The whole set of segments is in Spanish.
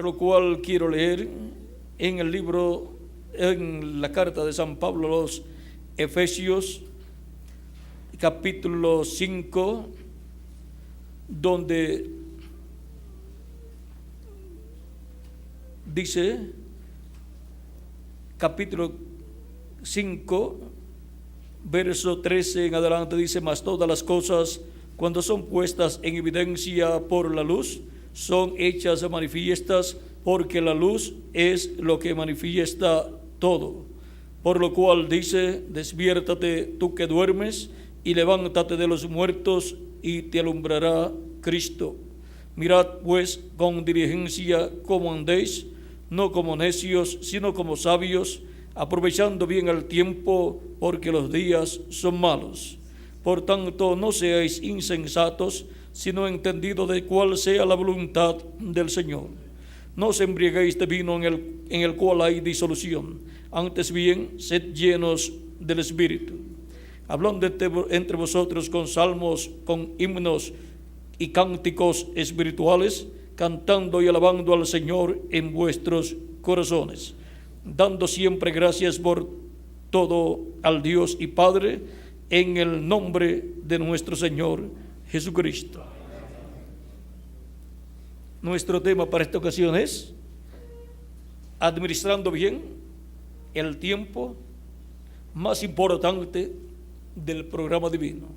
para lo cual quiero leer en la carta de San Pablo a los Efesios, capítulo 5, donde dice, capítulo 5, verso 13 en adelante, dice: mas todas las cosas, cuando son puestas en evidencia por la luz, son hechas manifiestas, porque la luz es lo que manifiesta todo. Por lo cual dice: despiértate tú que duermes, y levántate de los muertos, y te alumbrará Cristo. Mirad pues con diligencia cómo andéis, no como necios, sino como sabios, aprovechando bien el tiempo, porque los días son malos. Por tanto, no seáis insensatos, sino entendidos de cuál sea la voluntad del Señor. No os embriaguéis de vino en el cual hay disolución, antes bien, sed llenos del Espíritu, hablando entre vosotros con salmos, con himnos y cánticos espirituales, cantando y alabando al Señor en vuestros corazones, dando siempre gracias por todo al Dios y Padre, en el nombre de nuestro Señor Jesucristo. Nuestro tema para esta ocasión es administrando bien el tiempo más importante del programa divino.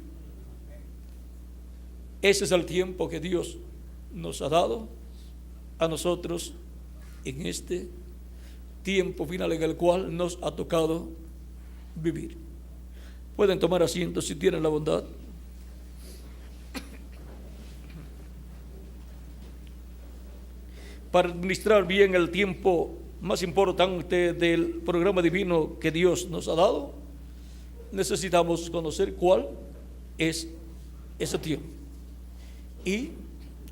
Ese es el tiempo que Dios nos ha dado a nosotros en este tiempo final en el cual nos ha tocado vivir. Pueden tomar asiento si tienen la bondad. Para administrar bien el tiempo más importante del programa divino que Dios nos ha dado, necesitamos conocer cuál es ese tiempo y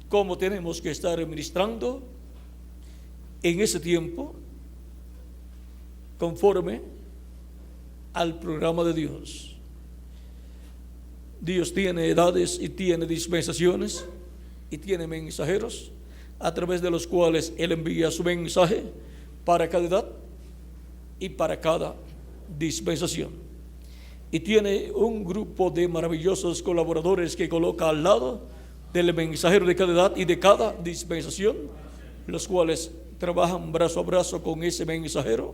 cómo tenemos que estar administrando en ese tiempo conforme al programa de Dios. Dios tiene edades y tiene dispensaciones y tiene mensajeros a través de los cuales Él envía su mensaje para cada edad y para cada dispensación. Y tiene un grupo de maravillosos colaboradores que coloca al lado del mensajero de cada edad y de cada dispensación, los cuales trabajan brazo a brazo con ese mensajero,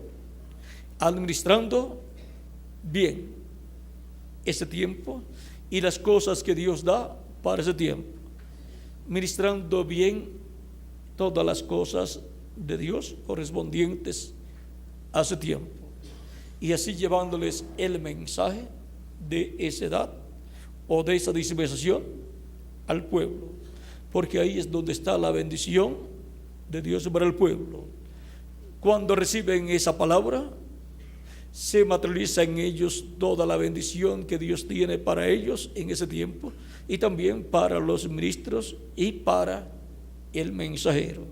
administrando bien ese tiempo y las cosas que Dios da para ese tiempo, ministrando bien todas las cosas de Dios correspondientes a ese tiempo, y así llevándoles el mensaje de esa edad o de esa dispensación al pueblo, porque ahí es donde está la bendición de Dios para el pueblo. Cuando reciben esa palabra, se materializa en ellos toda la bendición que Dios tiene para ellos en ese tiempo, y también para los ministros y para el mensajero.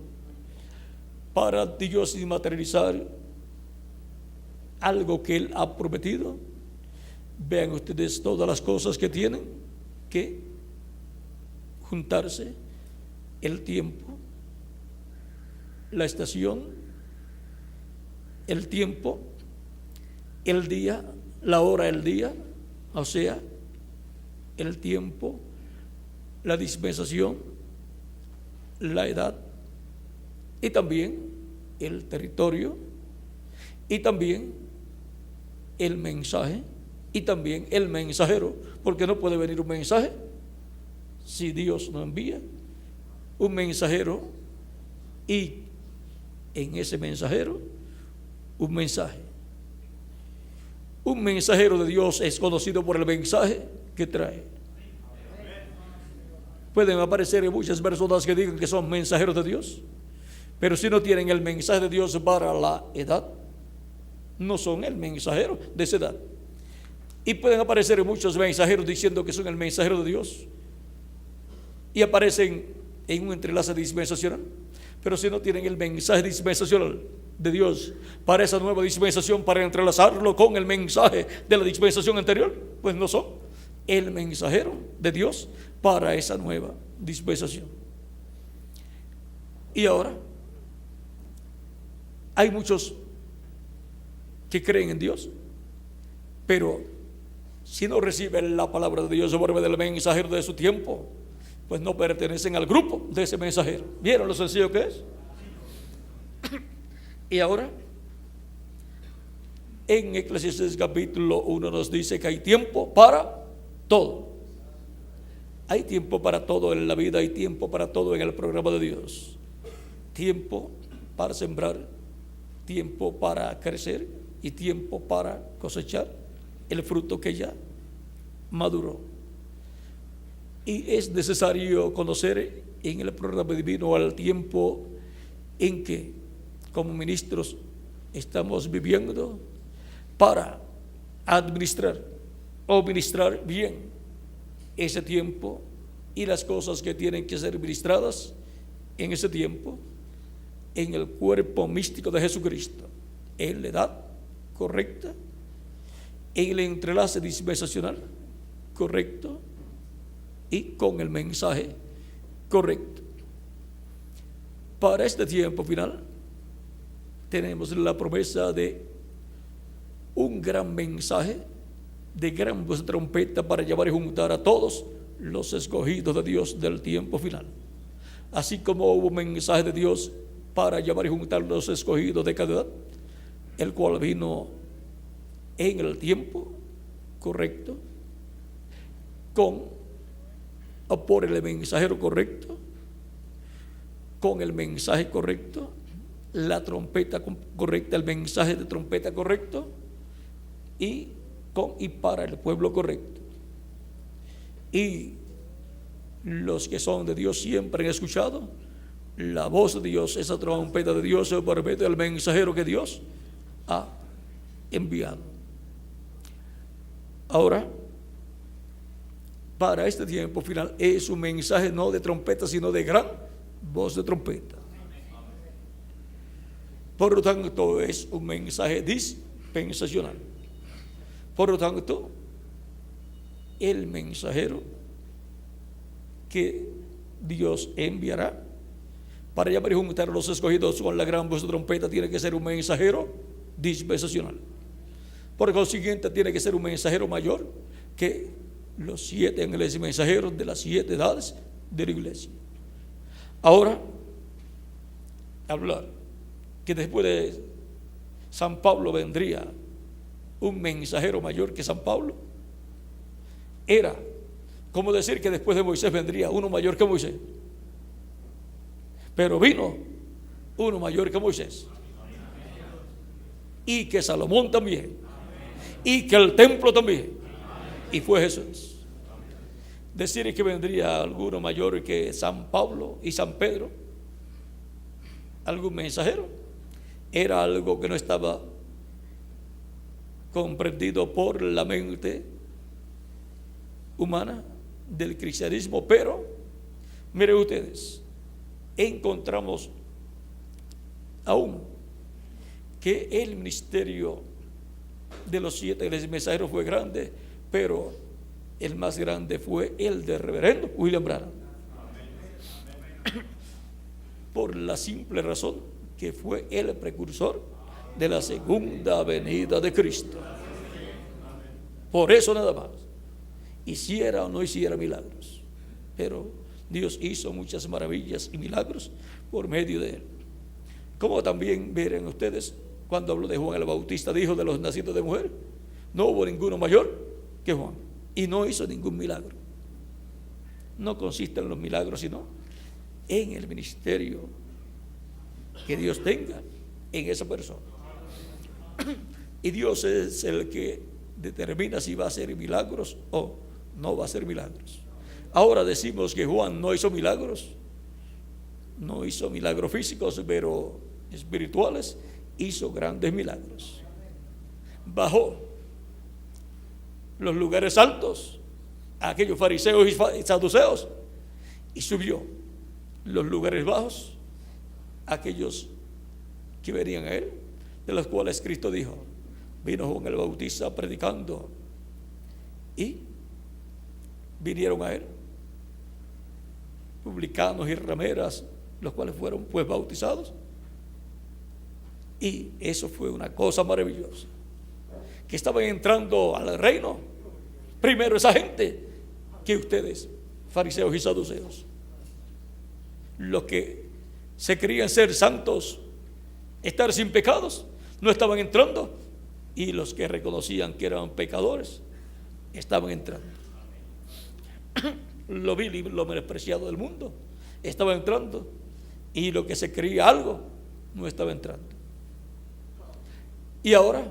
Para Dios materializar algo que Él ha prometido, vean ustedes todas las cosas que tienen que juntarse: el tiempo, la estación, el tiempo, el día, la hora, el día, o sea, el tiempo, la dispensación, la edad, y también el territorio, y también el mensaje, y también el mensajero, porque no puede venir un mensaje si Dios no envía un mensajero, y en ese mensajero un mensaje. Un mensajero de Dios es conocido por el mensaje que trae. Pueden aparecer muchas personas que digan que son mensajeros de Dios, pero si no tienen el mensaje de Dios para la edad, no son el mensajero de esa edad. Y pueden aparecer muchos mensajeros diciendo que son el mensajero de Dios, y aparecen en un entrelace dispensacional, pero si no tienen el mensaje dispensacional de Dios para esa nueva dispensación, para entrelazarlo con el mensaje de la dispensación anterior, pues no son el mensajero de Dios para esa nueva dispensación. Y ahora Hay muchos que creen en Dios, pero si no reciben la palabra de Dios por medio del mensajero de su tiempo, pues no pertenecen al grupo de ese mensajero. ¿Vieron lo sencillo que es? Y ahora, en Eclesiastés capítulo 1 nos dice que hay tiempo para todo. Hay tiempo para todo en la vida, hay tiempo para todo en el programa de Dios. Tiempo para sembrar, tiempo para crecer y tiempo para cosechar el fruto que ya maduró. Y es necesario conocer en el programa divino al tiempo en que como ministros estamos viviendo para administrar o ministrar bien ese tiempo y las cosas que tienen que ser ministradas en ese tiempo en el cuerpo místico de Jesucristo, en la edad correcta, en el entrelace dispensacional correcto y con el mensaje correcto. Para este tiempo final tenemos la promesa de un gran mensaje de gran voz de trompeta para llevar y juntar a todos los escogidos de Dios del tiempo final. Así como hubo un mensaje de Dios para llevar y juntar los escogidos de cada edad, el cual vino en el tiempo correcto, por el mensajero correcto, con el mensaje correcto, la trompeta correcta, el mensaje de trompeta correcto y para el pueblo correcto. Y los que son de Dios siempre han escuchado la voz de Dios, esa trompeta de Dios por medio del mensajero que Dios ha enviado. Ahora, para este tiempo final es un mensaje no de trompeta, sino de gran voz de trompeta. Por lo tanto, es un mensaje dispensacional. Por lo tanto, el mensajero que Dios enviará para llamar y juntar a los escogidos con la gran voz de trompeta tiene que ser un mensajero dispensacional. Por consiguiente, tiene que ser un mensajero mayor que los 7 ángeles mensajeros de las 7 edades de la iglesia. Ahora, hablar que después de San Pablo vendría un mensajero mayor que San Pablo, era como decir que después de Moisés vendría uno mayor que Moisés. Pero vino uno mayor que Moisés, y que Salomón también, y que el templo también, y fue Jesús. Decir que vendría alguno mayor que San Pablo y San Pedro, algún mensajero, era algo que no estaba comprendido por la mente humana del cristianismo. Pero miren ustedes, encontramos aún que el ministerio de los 7 mensajeros fue grande, pero el más grande fue el del reverendo William Branham, por la simple razón que fue el precursor de la segunda venida de Cristo. Por eso nada más, hiciera o no hiciera milagros, pero Dios hizo muchas maravillas y milagros por medio de él. Como también verán ustedes, cuando habló de Juan el Bautista, dijo de los nacidos de mujer, no hubo ninguno mayor que Juan, y no hizo ningún milagro. No consiste en los milagros, sino en el ministerio que Dios tenga en esa persona. Y Dios es el que determina si va a hacer milagros o no va a hacer milagros. Ahora decimos que Juan no hizo milagros, no hizo milagros físicos, pero espirituales hizo grandes milagros. Bajó los lugares altos a aquellos fariseos y saduceos, y subió los lugares bajos a aquellos que venían a él, de los cuales Cristo dijo: vino Juan el Bautista predicando, y vinieron a él publicanos y rameras, los cuales fueron pues bautizados. Y eso fue una cosa maravillosa, que estaban entrando al reino primero esa gente que ustedes, fariseos y saduceos, los que se creían ser santos, estar sin pecados, no estaban entrando, y los que reconocían que eran pecadores estaban entrando. Lo vil y lo menospreciado del mundo estaba entrando, y lo que se creía algo no estaba entrando. Y ahora,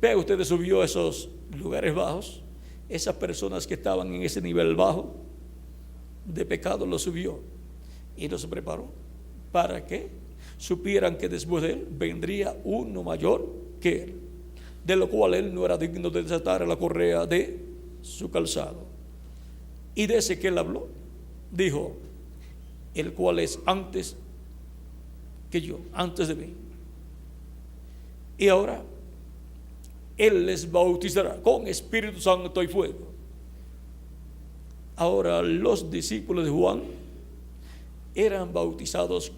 vean ustedes, subió a esos lugares bajos, esas personas que estaban en ese nivel bajo de pecado, los subió y los preparó para que supieran que después de él vendría uno mayor que él, de lo cual él no era digno de desatar la correa de su calzado. Y de ese que él habló, dijo: el cual es antes que yo, antes de mí. Y ahora él les bautizará con Espíritu Santo y fuego. Ahora los discípulos de Juan eran bautizados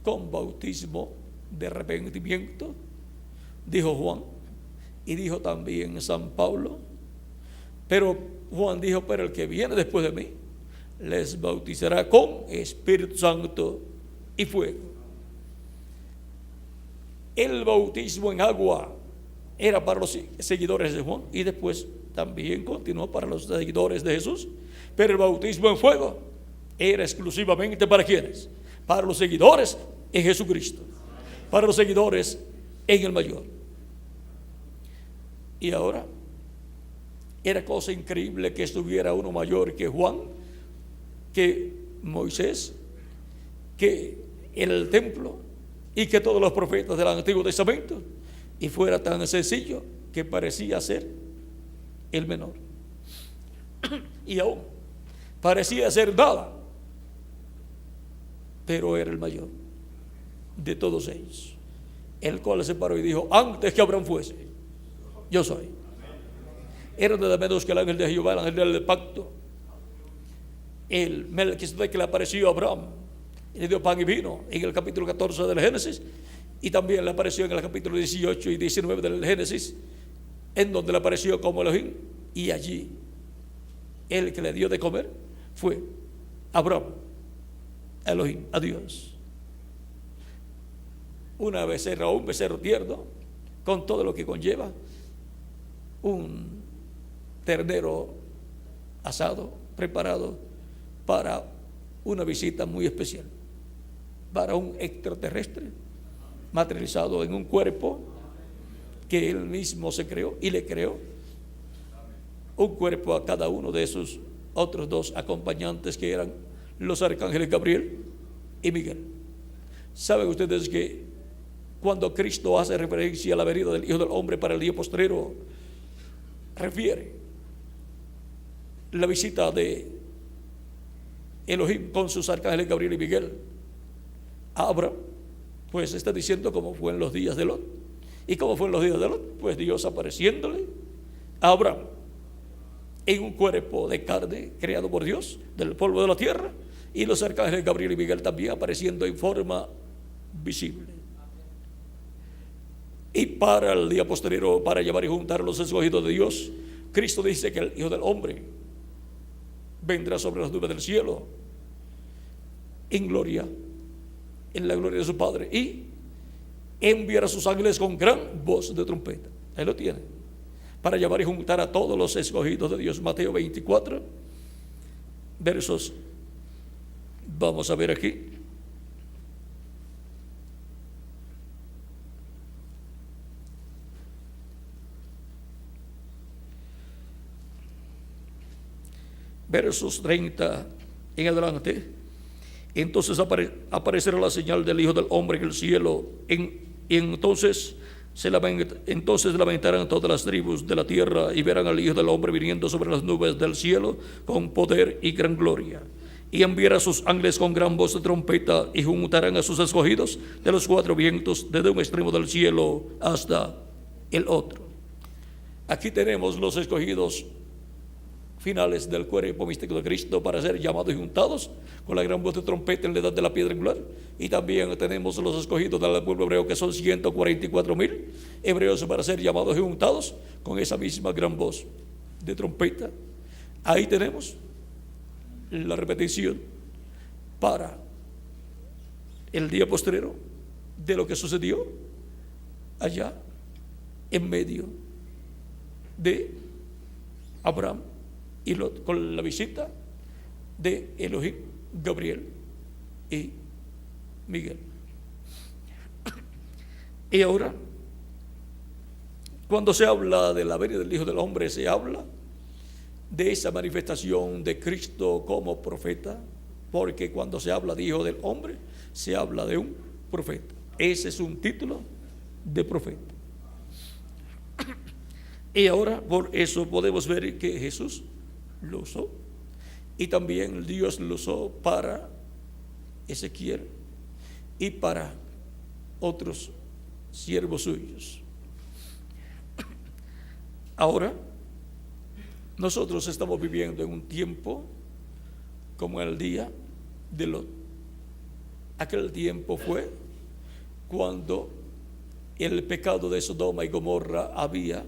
con bautismo de arrepentimiento, dijo Juan, y dijo también San Pablo. Pero Juan dijo: pero el que viene después de mí les bautizará con Espíritu Santo y fuego. El bautismo en agua era para los seguidores de Juan, y después también continuó para los seguidores de Jesús. Pero el bautismo en fuego era exclusivamente para ¿quiénes? Para los seguidores en Jesucristo, para los seguidores en el mayor. Y ahora era cosa increíble que estuviera uno mayor que Juan, que Moisés, que el templo y que todos los profetas del Antiguo Testamento, y fuera tan sencillo que parecía ser el menor. Y aún parecía ser nada, pero era el mayor de todos ellos, el cual se paró y dijo: antes que Abraham fuese, yo soy. Era nada menos que el ángel de Jehová, el ángel del pacto, el Melquisedec que le apareció a Abraham y le dio pan y vino en el capítulo 14 del Génesis, y también le apareció en el capítulo 18 y 19 del Génesis, en donde le apareció como Elohim. Y allí el que le dio de comer fue Abraham, Elohim, a Dios. Una becerra o un becerro tierno, con todo lo que conlleva, un ternero asado, preparado para una visita muy especial, para un extraterrestre materializado en un cuerpo que él mismo se creó y le creó un cuerpo a cada uno de esos otros dos acompañantes, que eran los arcángeles Gabriel y Miguel. ¿Saben ustedes que cuando Cristo hace referencia a la venida del Hijo del Hombre para el día postrero, refiere la visita de Elohim con sus arcángeles Gabriel y Miguel a Abraham? Pues está diciendo cómo fue en los días de Lot. ¿Y cómo fue en los días de Lot? Pues Dios apareciéndole a Abraham en un cuerpo de carne creado por Dios del polvo de la tierra, y los arcángeles Gabriel y Miguel también apareciendo en forma visible. Y para el día posterior, para llevar y juntar a los escogidos de Dios, Cristo dice que el Hijo del Hombre vendrá sobre las nubes del cielo en gloria, en la gloria de su Padre, y enviará a sus ángeles con gran voz de trompeta. Ahí lo tiene, para llevar y juntar a todos los escogidos de Dios. Mateo 24 versos, vamos a ver aquí, versos 30 en adelante. Entonces aparecerá la señal del Hijo del Hombre en el cielo, y entonces lamentarán todas las tribus de la tierra, y verán al Hijo del Hombre viniendo sobre las nubes del cielo con poder y gran gloria. Y enviará a sus ángeles con gran voz de trompeta, y juntarán a sus escogidos de los cuatro vientos, desde un extremo del cielo hasta el otro. Aquí tenemos los escogidos finales del cuerpo místico de Cristo para ser llamados y juntados con la gran voz de trompeta en la edad de la piedra angular. Y también tenemos los escogidos del pueblo hebreo, que son 144,000 hebreos, para ser llamados y juntados con esa misma gran voz de trompeta. Ahí tenemos la repetición para el día postrero de lo que sucedió allá en medio de Abraham y Lot, con la visita de Elohim, Gabriel y Miguel. Y ahora, cuando se habla de la venida del Hijo del Hombre, se habla de esa manifestación de Cristo como profeta, porque cuando se habla de Hijo del Hombre, se habla de un profeta. Ese es un título de profeta. Y ahora por eso podemos ver que Jesús lo usó, y también Dios lo usó para Ezequiel y para otros siervos suyos. Ahora nosotros estamos viviendo en un tiempo como el día de Lot. Aquel tiempo fue cuando el pecado de Sodoma y Gomorra había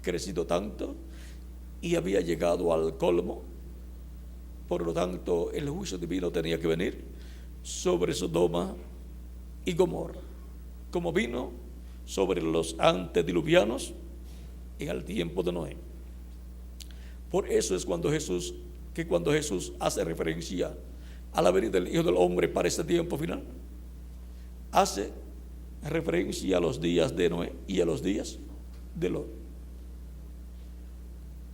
crecido tanto y había llegado al colmo. Por lo tanto, el juicio divino tenía que venir sobre Sodoma y Gomorra, como vino sobre los antediluvianos en el tiempo de Noé. Por eso es cuando Jesús hace referencia a la venida del Hijo del Hombre para este tiempo final, hace referencia a los días de Noé y a los días de Lot.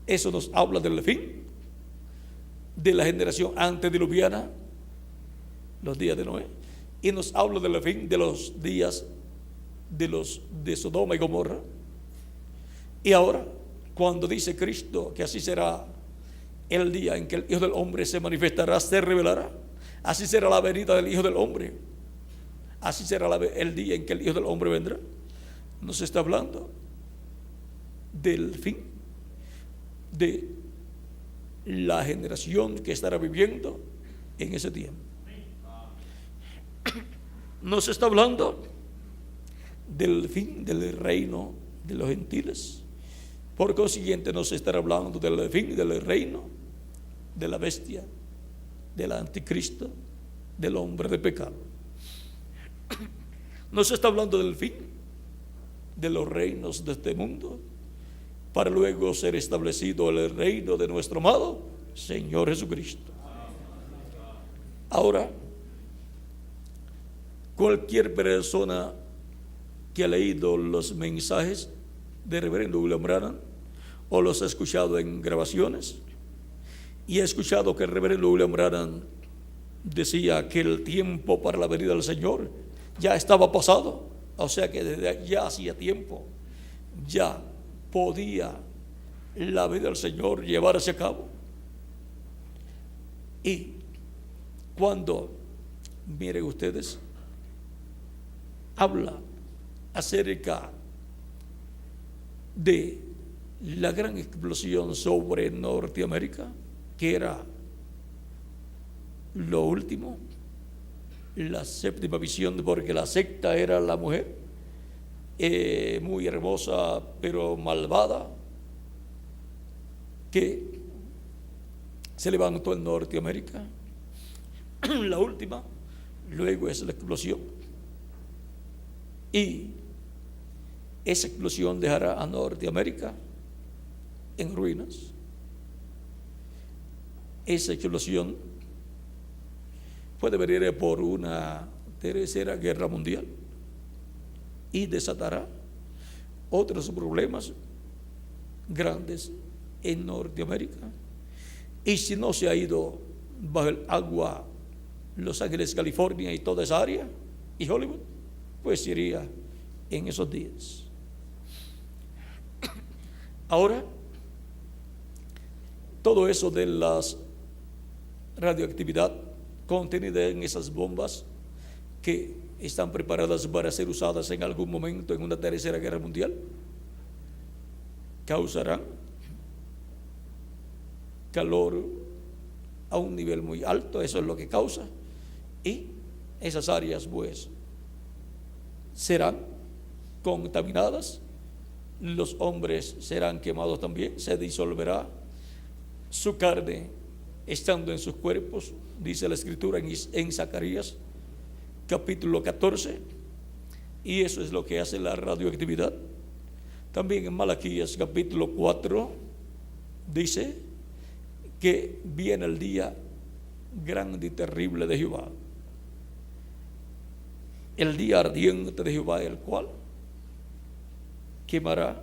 Eso nos habla del fin de la generación antediluviana, los días de Noé, y nos habla del fin de los días de Sodoma y Gomorra. Y ahora, cuando dice Cristo que así será el día en que el Hijo del Hombre se manifestará, se revelará, así será la venida del Hijo del Hombre, así será el día en que el Hijo del Hombre vendrá, nos está hablando del fin de la generación que estará viviendo en ese tiempo. Nos está hablando del fin del reino de los gentiles. Por consiguiente, nos estará hablando del fin del reino de la bestia, del anticristo, del hombre de pecado. Nos está hablando del fin de los reinos de este mundo, para luego ser establecido el reino de nuestro amado Señor Jesucristo. Ahora, cualquier persona que ha leído los mensajes de Reverendo William Branham o los ha escuchado en grabaciones y ha escuchado que el Reverendo William Branham decía que el tiempo para la venida del Señor ya estaba pasado, o sea que desde ya hacía tiempo ya podía la venida del Señor llevarse a cabo. Y cuando, miren ustedes, habla acerca de la gran explosión sobre Norteamérica, que era lo último, la séptima visión, porque la sexta era la mujer, muy hermosa pero malvada, que se levantó en Norteamérica. La última, luego es la explosión, y esa explosión dejará a Norteamérica en ruinas. Esa explosión puede venir por una tercera guerra mundial y desatará otros problemas grandes en Norteamérica. Y si no se ha ido bajo el agua Los Ángeles, California y toda esa área y Hollywood, pues iría en esos días. Ahora, todo eso de la radioactividad contenida en esas bombas que están preparadas para ser usadas en algún momento en una tercera guerra mundial, causarán calor a un nivel muy alto, eso es lo que causa, y esas áreas pues serán contaminadas, los hombres serán quemados también, se disolverá su carne estando en sus cuerpos, dice la escritura en Zacarías capítulo 14, y eso es lo que hace la radioactividad. También en Malaquías capítulo 4 dice que viene el día grande y terrible de Jehová, el día ardiente de Jehová, el cual quemará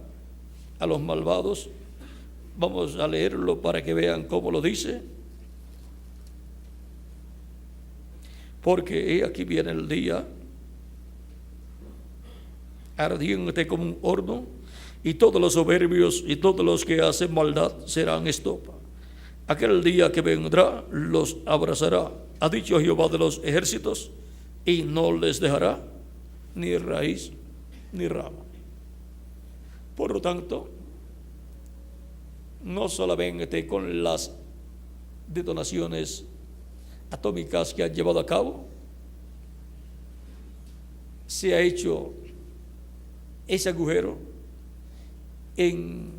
a los malvados. Vamos a leerlo para que vean cómo lo dice. Porque aquí viene el día ardiente como un horno, y todos los soberbios y todos los que hacen maldad serán estopa. Aquel día que vendrá los abrazará, ha dicho Jehová de los ejércitos, y no les dejará ni raíz ni rama. Por lo tanto, no solamente con las detonaciones atómicas que han llevado a cabo, se ha hecho ese agujero en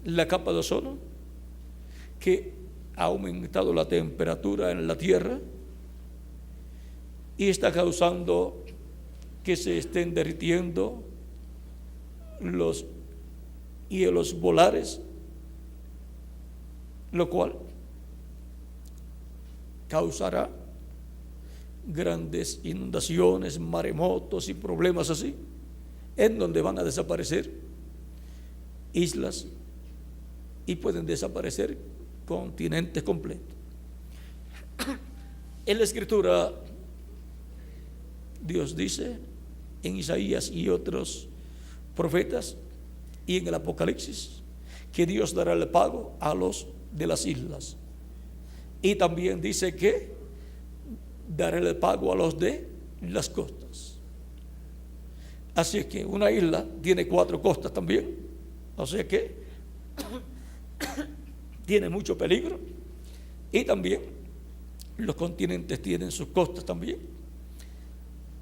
la capa de ozono que ha aumentado la temperatura en la Tierra y está causando que se estén derritiendo los hielos polares, lo cual causará grandes inundaciones, maremotos y problemas así, en donde van a desaparecer islas y pueden desaparecer continentes completos. En la Escritura, Dios dice en Isaías y otros profetas y en el Apocalipsis que Dios dará el pago a los de las islas, y también dice que dará el pago a los de las costas. Así es que una isla tiene 4 costas también, o sea que tiene mucho peligro, y también los continentes tienen sus costas también.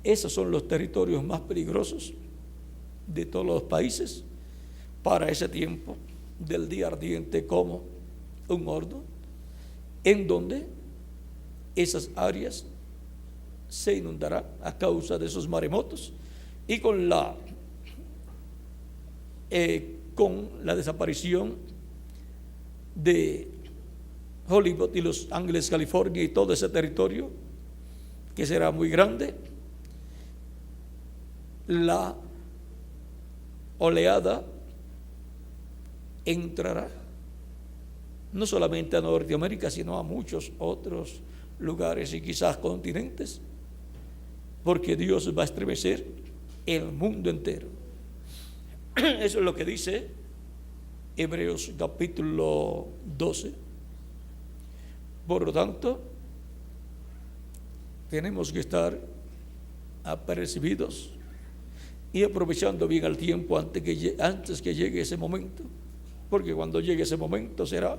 Esos son los territorios más peligrosos de todos los países para ese tiempo del día ardiente como un horno, en donde esas áreas se inundarán a causa de esos maremotos, y con la desaparición de Hollywood y Los Ángeles, California, y todo ese territorio que será muy grande, la oleada entrará no solamente a Norteamérica, sino a muchos otros lugares y quizás continentes, porque Dios va a estremecer el mundo entero. Eso es lo que dice Hebreos capítulo 12. Por lo tanto, tenemos que estar apercibidos y aprovechando bien el tiempo antes que llegue ese momento, porque cuando llegue ese momento será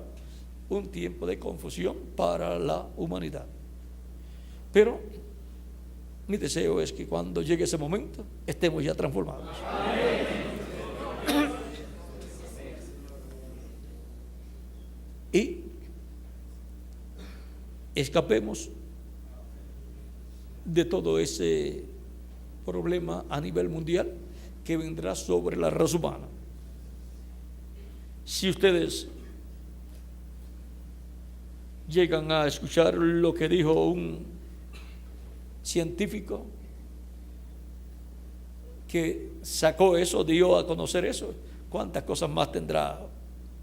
un tiempo de confusión para la humanidad. Pero mi deseo es que cuando llegue ese momento estemos ya transformados. Y escapemos de todo ese problema a nivel mundial que vendrá sobre la raza humana. Si ustedes llegan a escuchar lo que dijo un científico que sacó eso, dio a conocer eso, ¿cuántas cosas más tendrá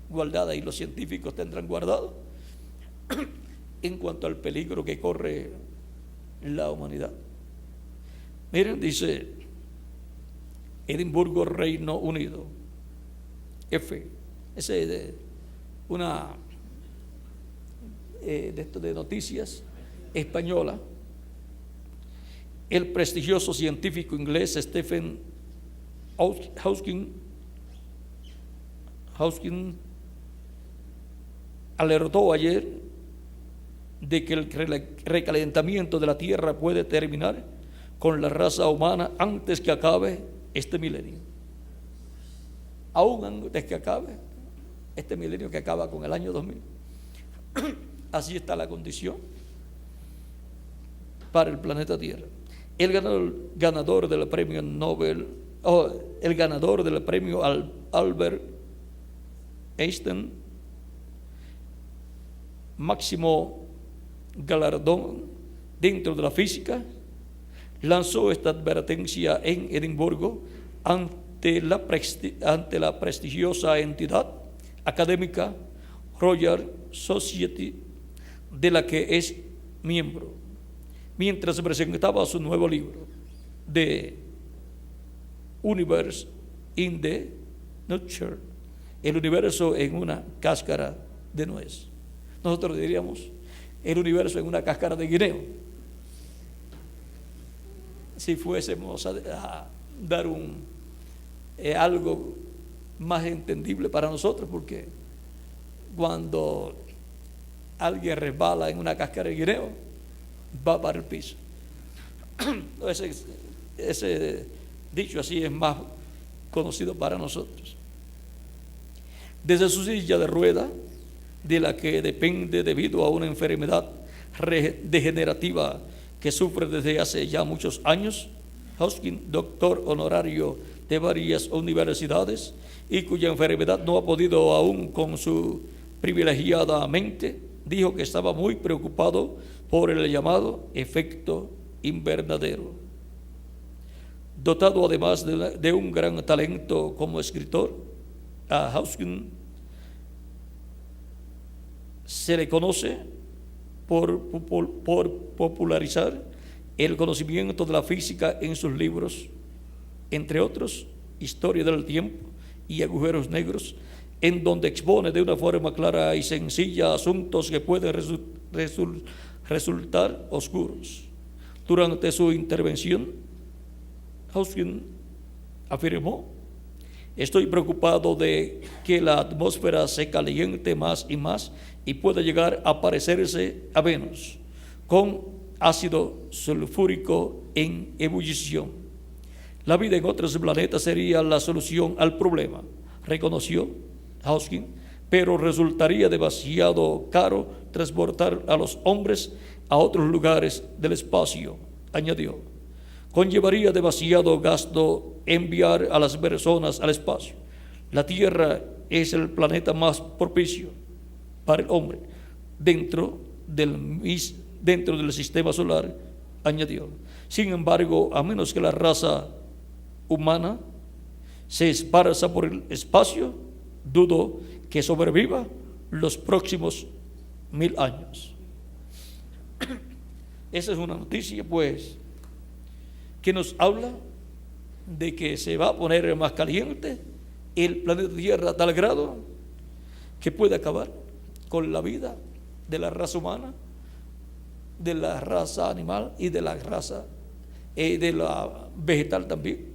guardadas y los científicos tendrán guardado en cuanto al peligro que corre la humanidad? Miren, dice Edimburgo, Reino Unido, ese de una de noticias española. El prestigioso científico inglés Stephen Hawking alertó ayer de que el recalentamiento de la tierra puede terminar con la raza humana antes que acabe este milenio. Aún antes que acabe este milenio, que acaba con el año 2000. Así está la condición para el planeta Tierra. El ganador del premio Nobel, el ganador del premio Albert Einstein, máximo galardón dentro de la física, lanzó esta advertencia en Edimburgo ante la prestigiosa entidad académica Royal Society, de la que es miembro, mientras presentaba su nuevo libro, The Universe in the Nutshell, el universo en una cáscara de nuez. Nosotros diríamos el universo en una cáscara de guineo, si fuésemos a dar algo más entendible para nosotros, porque cuando alguien resbala en una cáscara de guineo, va para el piso. Ese dicho así es más conocido para nosotros. Desde su silla de rueda, de la que depende debido a una enfermedad degenerativa que sufre desde hace ya muchos años, Hoskin, doctor honorario de varias universidades y cuya enfermedad no ha podido aún con su privilegiada mente, dijo que estaba muy preocupado por el llamado efecto invernadero. Dotado además de un gran talento como escritor, a Hoskin se le conoce por popularizar el conocimiento de la física en sus libros, entre otros, Historia del Tiempo y Agujeros Negros, en donde expone de una forma clara y sencilla asuntos que pueden resultar oscuros. Durante su intervención, Hoskin afirmó: estoy preocupado de que la atmósfera se caliente más y más y pueda llegar a parecerse a Venus, con ácido sulfúrico en ebullición. La vida en otros planetas sería la solución al problema, reconoció Hoskin, pero resultaría demasiado caro transportar a los hombres a otros lugares del espacio, añadió. Conllevaría demasiado gasto enviar a las personas al espacio. La Tierra es el planeta más propicio para el hombre dentro del sistema solar, añadió. Sin embargo, a menos que la raza humana se esparza por el espacio, dudo que sobreviva los próximos 1000 años. Esa es una noticia, pues, que nos habla de que se va a poner más caliente el planeta Tierra a tal grado que puede acabar con la vida de la raza humana, de la raza animal y de la raza de la vegetal también,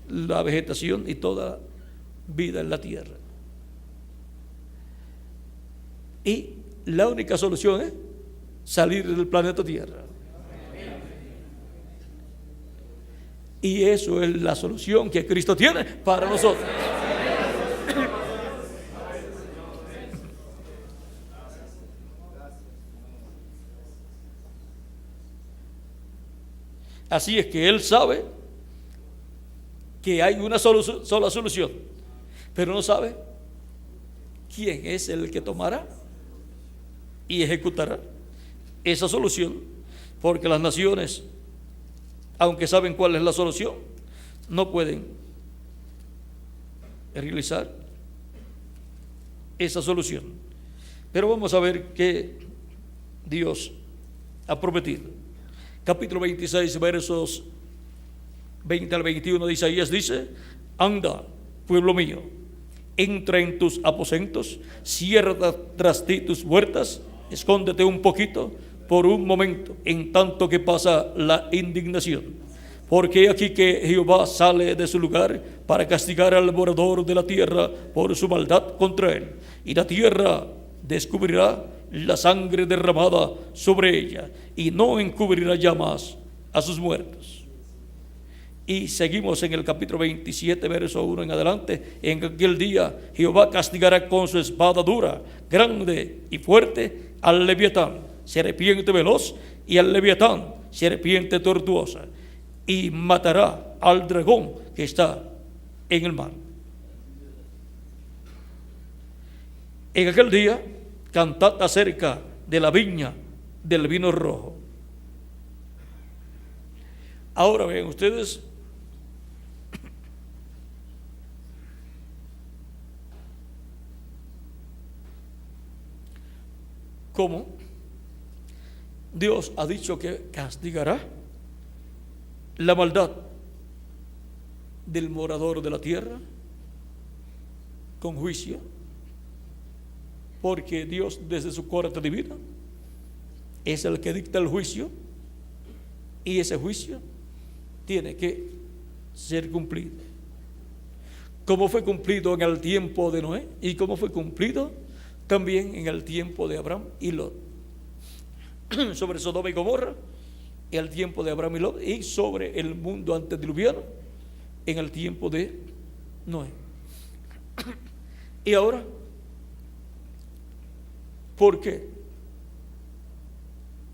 la vegetación y toda vida en la tierra. Y la única solución es salir del planeta Tierra. Y eso es la solución que Cristo tiene para nosotros. Así es que Él sabe que hay una sola solución, pero no sabe quién es el que tomará y ejecutará esa solución, porque las naciones, aunque saben cuál es la solución, no pueden realizar esa solución. Pero vamos a ver qué Dios ha prometido. Capítulo 26, versos 20 al 21 de Isaías dice: anda, pueblo mío, entra en tus aposentos, cierra tras ti tus puertas, escóndete un poquito por un momento, en tanto que pasa la indignación. Porque aquí que Jehová sale de su lugar para castigar al morador de la tierra por su maldad contra él. Y la tierra descubrirá la sangre derramada sobre ella y no encubrirá ya más a sus muertos. Y seguimos en el capítulo 27, verso 1 en adelante. En aquel día Jehová castigará con su espada dura, grande y fuerte al Leviatán, serpiente veloz, y al Leviatán, serpiente tortuosa, y matará al dragón que está en el mar. En aquel día cantad acerca de la viña del vino rojo. Ahora ven ustedes, cómo Dios ha dicho que castigará la maldad del morador de la tierra con juicio, porque Dios desde su corte divina es el que dicta el juicio, y ese juicio tiene que ser cumplido, como fue cumplido en el tiempo de Noé y como fue cumplido también en el tiempo de Abraham y Lot, sobre Sodoma y Gomorra en el tiempo de Abraham y Lot, y sobre el mundo antediluviano en el tiempo de Noé. Y ahora, ¿por qué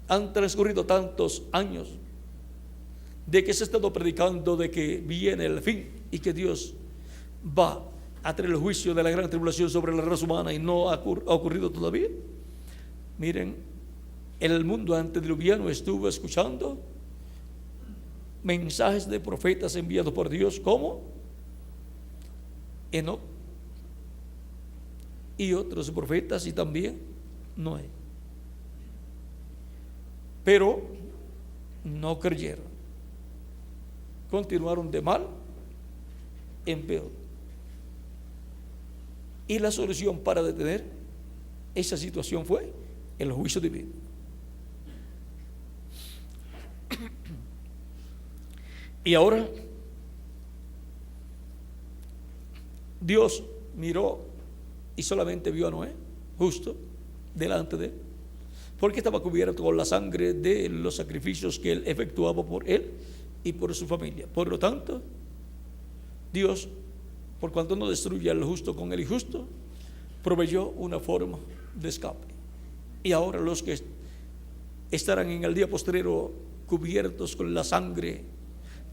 han transcurrido tantos años de que se ha estado predicando de que viene el fin y que Dios va a traer el juicio de la gran tribulación sobre la raza humana, y no ha ocurrido todavía? Miren, el mundo antediluviano estuvo escuchando mensajes de profetas enviados por Dios, como Enoc y otros profetas, y también Noé, pero no creyeron, continuaron de mal en peor. Y la solución para detener esa situación fue el juicio divino. Y ahora Dios miró y solamente vio a Noé justo delante de él, porque estaba cubierto con la sangre de los sacrificios que él efectuaba por él y por su familia. Por lo tanto, Dios, por cuanto no destruye al justo con el injusto, proveyó una forma de escape. Y ahora los que estarán en el día postrero cubiertos con la sangre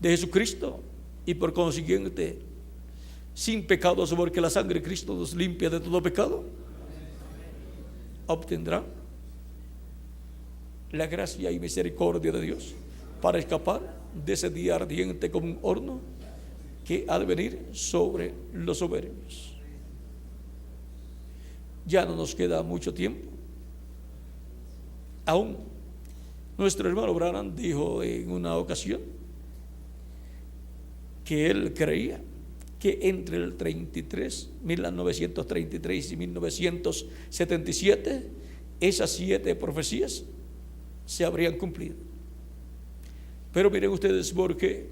de Jesucristo, y por consiguiente sin pecados, porque la sangre de Cristo nos limpia de todo pecado, obtendrán la gracia y misericordia de Dios para escapar de ese día ardiente como un horno que ha de venir sobre los soberbios. Ya no nos queda mucho tiempo. Aún nuestro hermano Branham dijo en una ocasión que él creía que entre el 1933 y 1977 esas 7 profecías se habrían cumplido. Pero miren ustedes, ¿por qué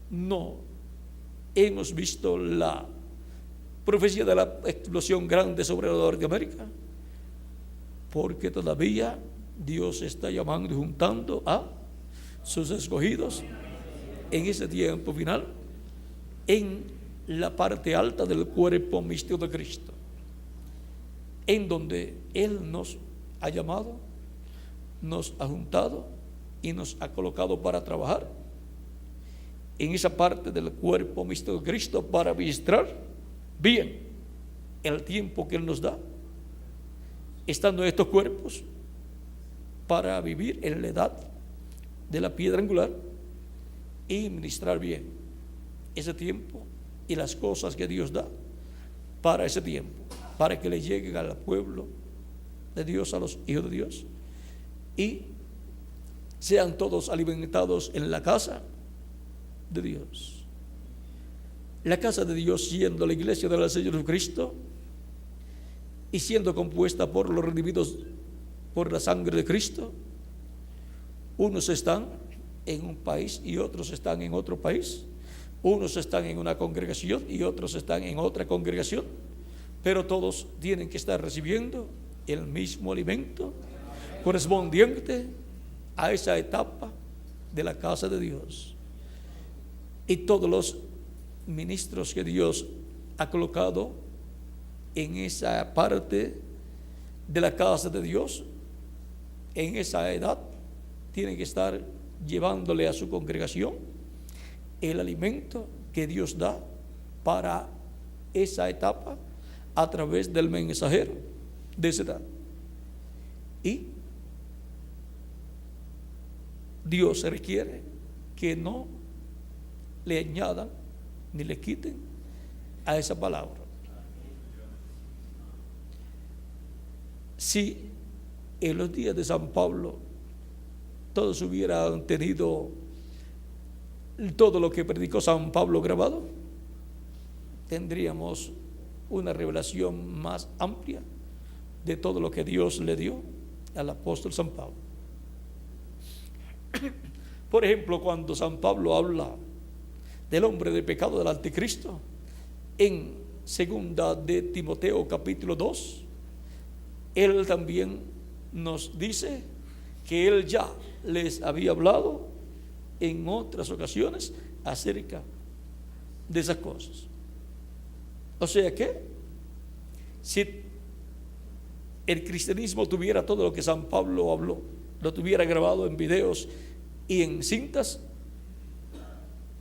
no hemos visto la profecía de la explosión grande sobre Norteamérica? Porque todavía Dios está llamando y juntando a sus escogidos en ese tiempo final, en la parte alta del cuerpo místico de Cristo, en donde Él nos ha llamado, nos ha juntado y nos ha colocado para trabajar en esa parte del cuerpo místico de Cristo, para administrar bien el tiempo que Él nos da, estando en estos cuerpos, para vivir en la edad de la piedra angular y ministrar bien ese tiempo y las cosas que Dios da para ese tiempo, para que le lleguen al pueblo de Dios, a los hijos de Dios, y sean todos alimentados en la casa de Dios. La casa de Dios siendo la iglesia del Señor Jesucristo y siendo compuesta por los redimidos por la sangre de Cristo. Unos están en un país y otros están en otro país. Unos están en una congregación y otros están en otra congregación. pero todos tienen que estar recibiendo el mismo alimento correspondiente a esa etapa de la casa de Dios. Y todos los ministros que Dios ha colocado en esa parte de la casa de Dios, en esa edad, tienen que estar llevándole a su congregación el alimento que Dios da para esa etapa a través del mensajero de esa edad. Y Dios requiere que no le añadan ni le quiten a esa palabra. Si en los días de San Pablo todos hubieran tenido todo lo que predicó San Pablo grabado, tendríamos una revelación más amplia de todo lo que Dios le dio al apóstol San Pablo. Por ejemplo, cuando San Pablo habla del hombre de pecado del anticristo, en segunda de Timoteo capítulo 2, él también nos dice que él ya les había hablado en otras ocasiones acerca de esas cosas. O sea que si el cristianismo tuviera todo lo que San Pablo habló, lo tuviera grabado en videos y en cintas,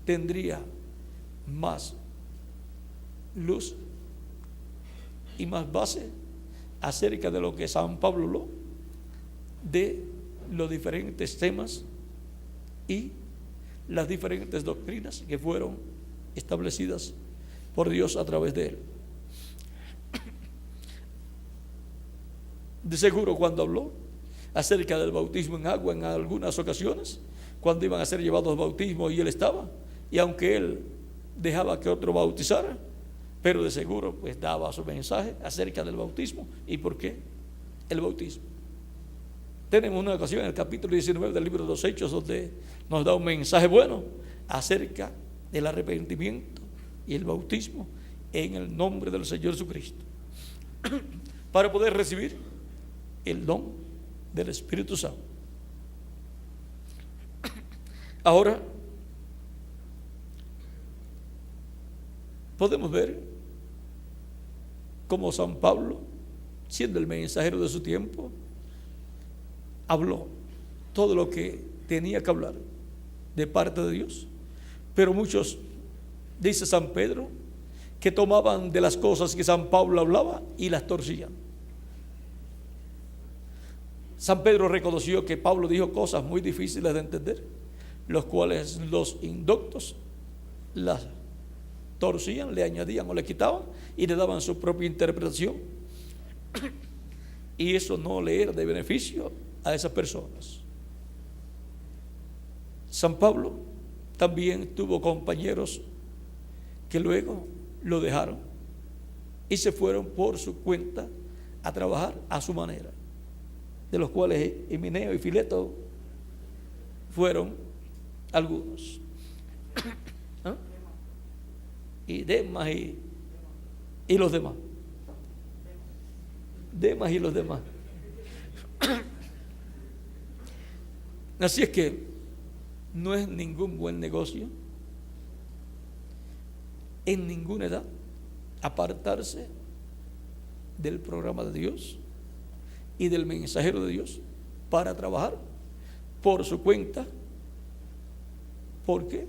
tendría más luz y más base acerca de lo que San Pablo habló, de los diferentes temas y las diferentes doctrinas que fueron establecidas por Dios a través de él. De seguro, cuando habló acerca del bautismo en agua en algunas ocasiones, cuando iban a ser llevados al bautismo y él estaba, y aunque él dejaba que otro bautizara, pero de seguro pues daba su mensaje acerca del bautismo y por qué el bautismo. Tenemos una ocasión en el capítulo 19 del libro de los Hechos donde nos da un mensaje bueno acerca del arrepentimiento y el bautismo en el nombre del Señor Jesucristo para poder recibir el don del Espíritu Santo. Ahora podemos ver cómo San Pablo, siendo el mensajero de su tiempo, habló todo lo que tenía que hablar de parte de Dios, pero muchos, dice San Pedro, que tomaban de las cosas que San Pablo hablaba y las torcían. San Pedro reconoció que Pablo dijo cosas muy difíciles de entender, los cuales los indoctos las torcían, le añadían o le quitaban y le daban su propia interpretación, y eso no le era de beneficio a esas personas. San Pablo también tuvo compañeros que luego lo dejaron y se fueron por su cuenta a trabajar a su manera, de los cuales Himeneo y Fileto fueron algunos. ¿Ah? Y Demas y los demás. Demas y los demás. Así es que no es ningún buen negocio en ninguna edad apartarse del programa de Dios y del mensajero de Dios para trabajar por su cuenta, porque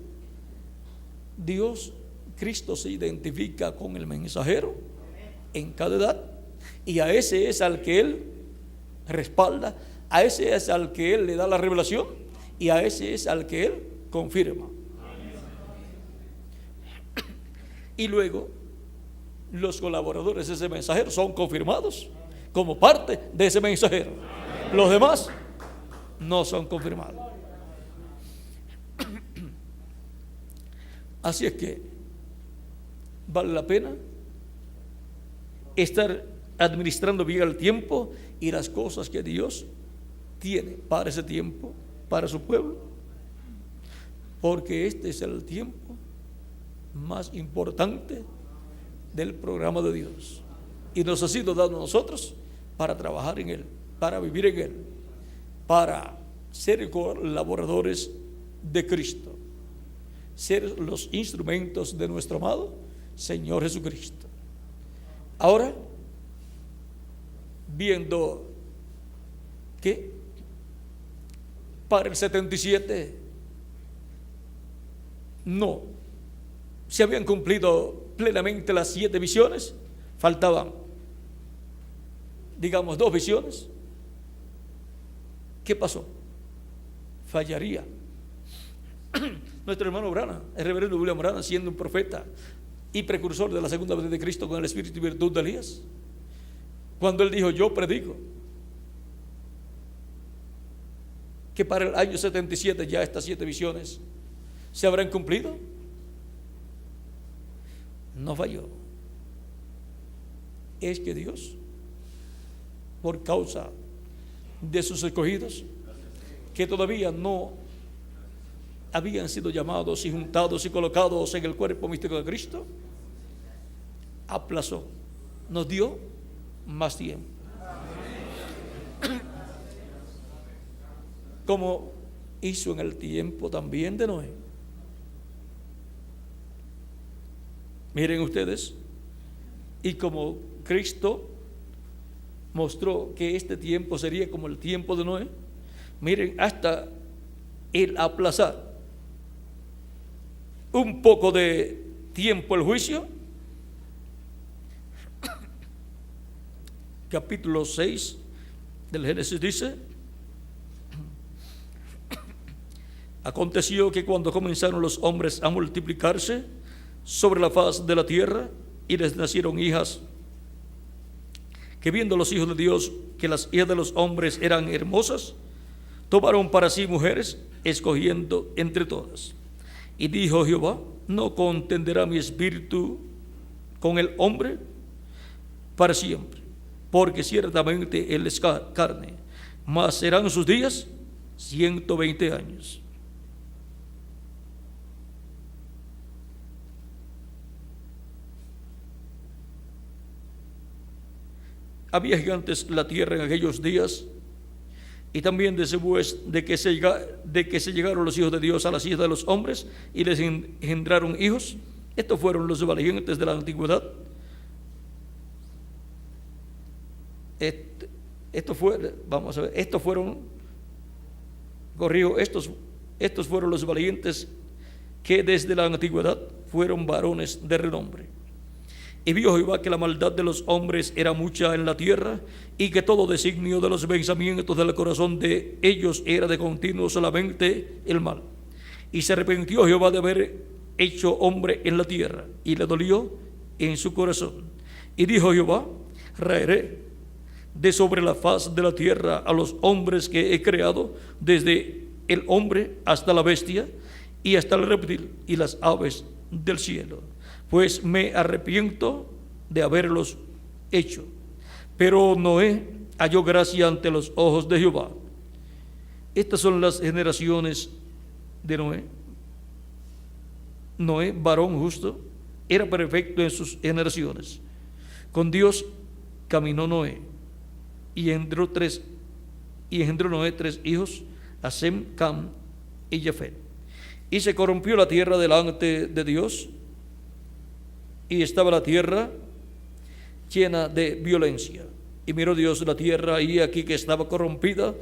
Dios, Cristo, se identifica con el mensajero en cada edad, y a ese es al que Él respalda, a ese es al que Él le da la revelación, y a ese es al que Él confirma. Y luego los colaboradores de ese mensajero son confirmados como parte de ese mensajero. Los demás no son confirmados. Así es que vale la pena estar administrando bien el tiempo y las cosas que Dios tiene para ese tiempo, para su pueblo, porque este es el tiempo más importante del programa de Dios. y nos ha sido dado a nosotros para trabajar en Él, para vivir en Él, para ser colaboradores de Cristo, ser los instrumentos de nuestro amado Señor Jesucristo. Ahora, viendo que para el 77 no se habían cumplido plenamente las 7 visiones, faltaban, digamos, 2 visiones. ¿Qué pasó? Fallaría. Nuestro hermano Branham, el reverendo William Branham, siendo un profeta y precursor de la segunda venida de Cristo con el espíritu y virtud de Elías, cuando él dijo: yo predico que para el año 77 ya estas 7 visiones se habrán cumplido, no falló. Es que Dios, por causa de sus escogidos que todavía no habían sido llamados y juntados y colocados en el cuerpo místico de Cristo, aplazó, nos dio más tiempo. Como hizo en el tiempo también de Noé. Miren ustedes, y como Cristo mostró que este tiempo sería como el tiempo de Noé, miren, hasta el aplazar un poco de tiempo el juicio, capítulo 6 del Génesis dice: aconteció que cuando comenzaron los hombres a multiplicarse sobre la faz de la tierra y les nacieron hijas, que viendo los hijos de Dios que las hijas de los hombres eran hermosas, tomaron para sí mujeres, escogiendo entre todas. Y dijo Jehová: no contenderá mi espíritu con el hombre para siempre, porque ciertamente él es carne, mas serán sus días 120 años. Había gigantes en la tierra en aquellos días, y también después de que se llegaron los hijos de Dios a las hijas de los hombres y les engendraron hijos. Estos fueron los valientes de la antigüedad. Estos fueron los valientes que desde la antigüedad fueron varones de renombre. Y vio Jehová que la maldad de los hombres era mucha en la tierra, y que todo designio de los pensamientos del corazón de ellos era de continuo solamente el mal. Y se arrepintió Jehová de haber hecho hombre en la tierra, y le dolió en su corazón. Y dijo Jehová: raeré de sobre la faz de la tierra a los hombres que he creado, desde el hombre hasta la bestia, y hasta el reptil y las aves del cielo, pues me arrepiento de haberlos hecho. Pero Noé halló gracia ante los ojos de Jehová. Estas son las generaciones de Noé. Noé, varón justo, era perfecto en sus generaciones. Con Dios caminó Noé, y engendró Noé 3 hijos, a Sem, Cam y Jafet. Y se corrompió la tierra delante de Dios, y estaba la tierra llena de violencia. Y miró Dios la tierra, y aquí que estaba corrompida,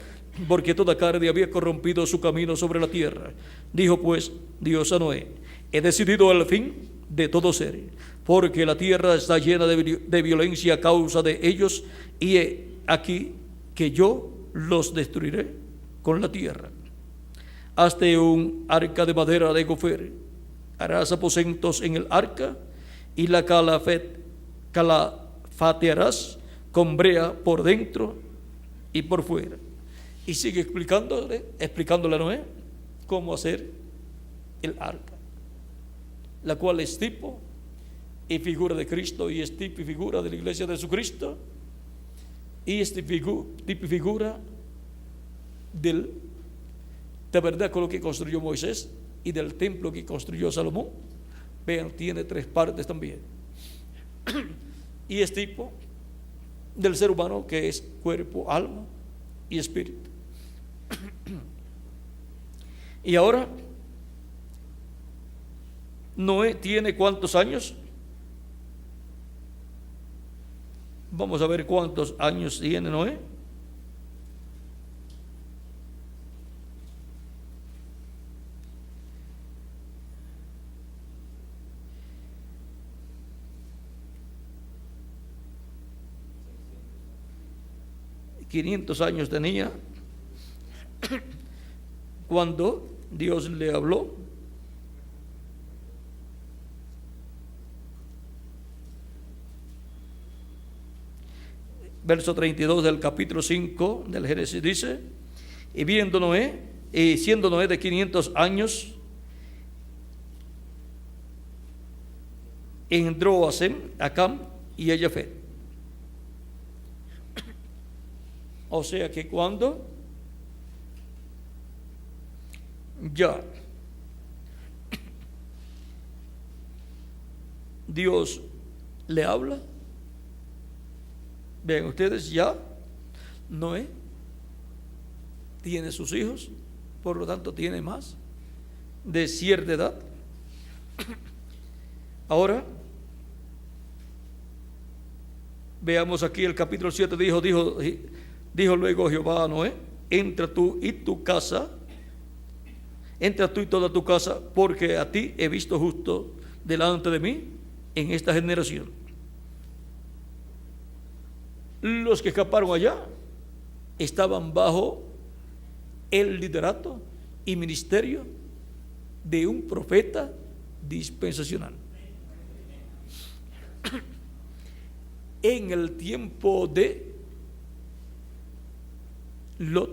porque toda carne había corrompido su camino sobre la tierra. Dijo pues Dios a Noé: he decidido el fin de todo ser, porque la tierra está llena de violencia a causa de ellos, y he aquí que yo los destruiré con la tierra. Hazte un arca de madera de gofer, harás aposentos en el arca, y la calafatearás con brea por dentro y por fuera. Y sigue explicándole a Noé cómo hacer el arca, la cual es tipo y figura de Cristo, y es tipo y figura de la iglesia de Jesucristo, y es tipo y figura del tabernáculo que construyó Moisés y del templo que construyó Salomón. Vean, tiene 3 partes también. Y es tipo del ser humano, que es cuerpo, alma y espíritu. Y ahora, Noé tiene ¿cuántos años? Vamos a ver cuántos años tiene Noé. $500 tenía cuando Dios le habló. Verso 32 del capítulo 5 del Génesis dice: y viendo Noé, y siendo Noé de 500 años, engendró a Sem, a Cam y a Jafet. O sea que cuando ya Dios le habla, vean ustedes, ya Noé tiene sus hijos, por lo tanto tiene más de cierta edad. Ahora veamos aquí el capítulo 7. Dijo luego Jehová a Noé: entra tú y tu casa, entra tú y toda tu casa, porque a ti he visto justo delante de mí en esta generación. Los que escaparon allá estaban bajo el liderato y ministerio de un profeta dispensacional. En el tiempo de Lot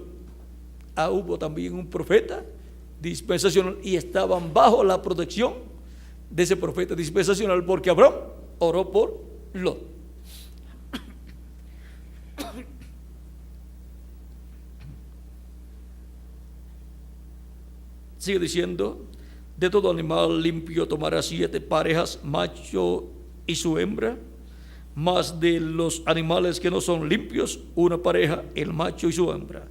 hubo también un profeta dispensacional y estaban bajo la protección de ese profeta dispensacional, porque Abraham oró por Lot. Sigue diciendo: de todo animal limpio tomará 7 parejas, macho y su hembra, mas de los animales que no son limpios, una pareja, el macho y su hembra.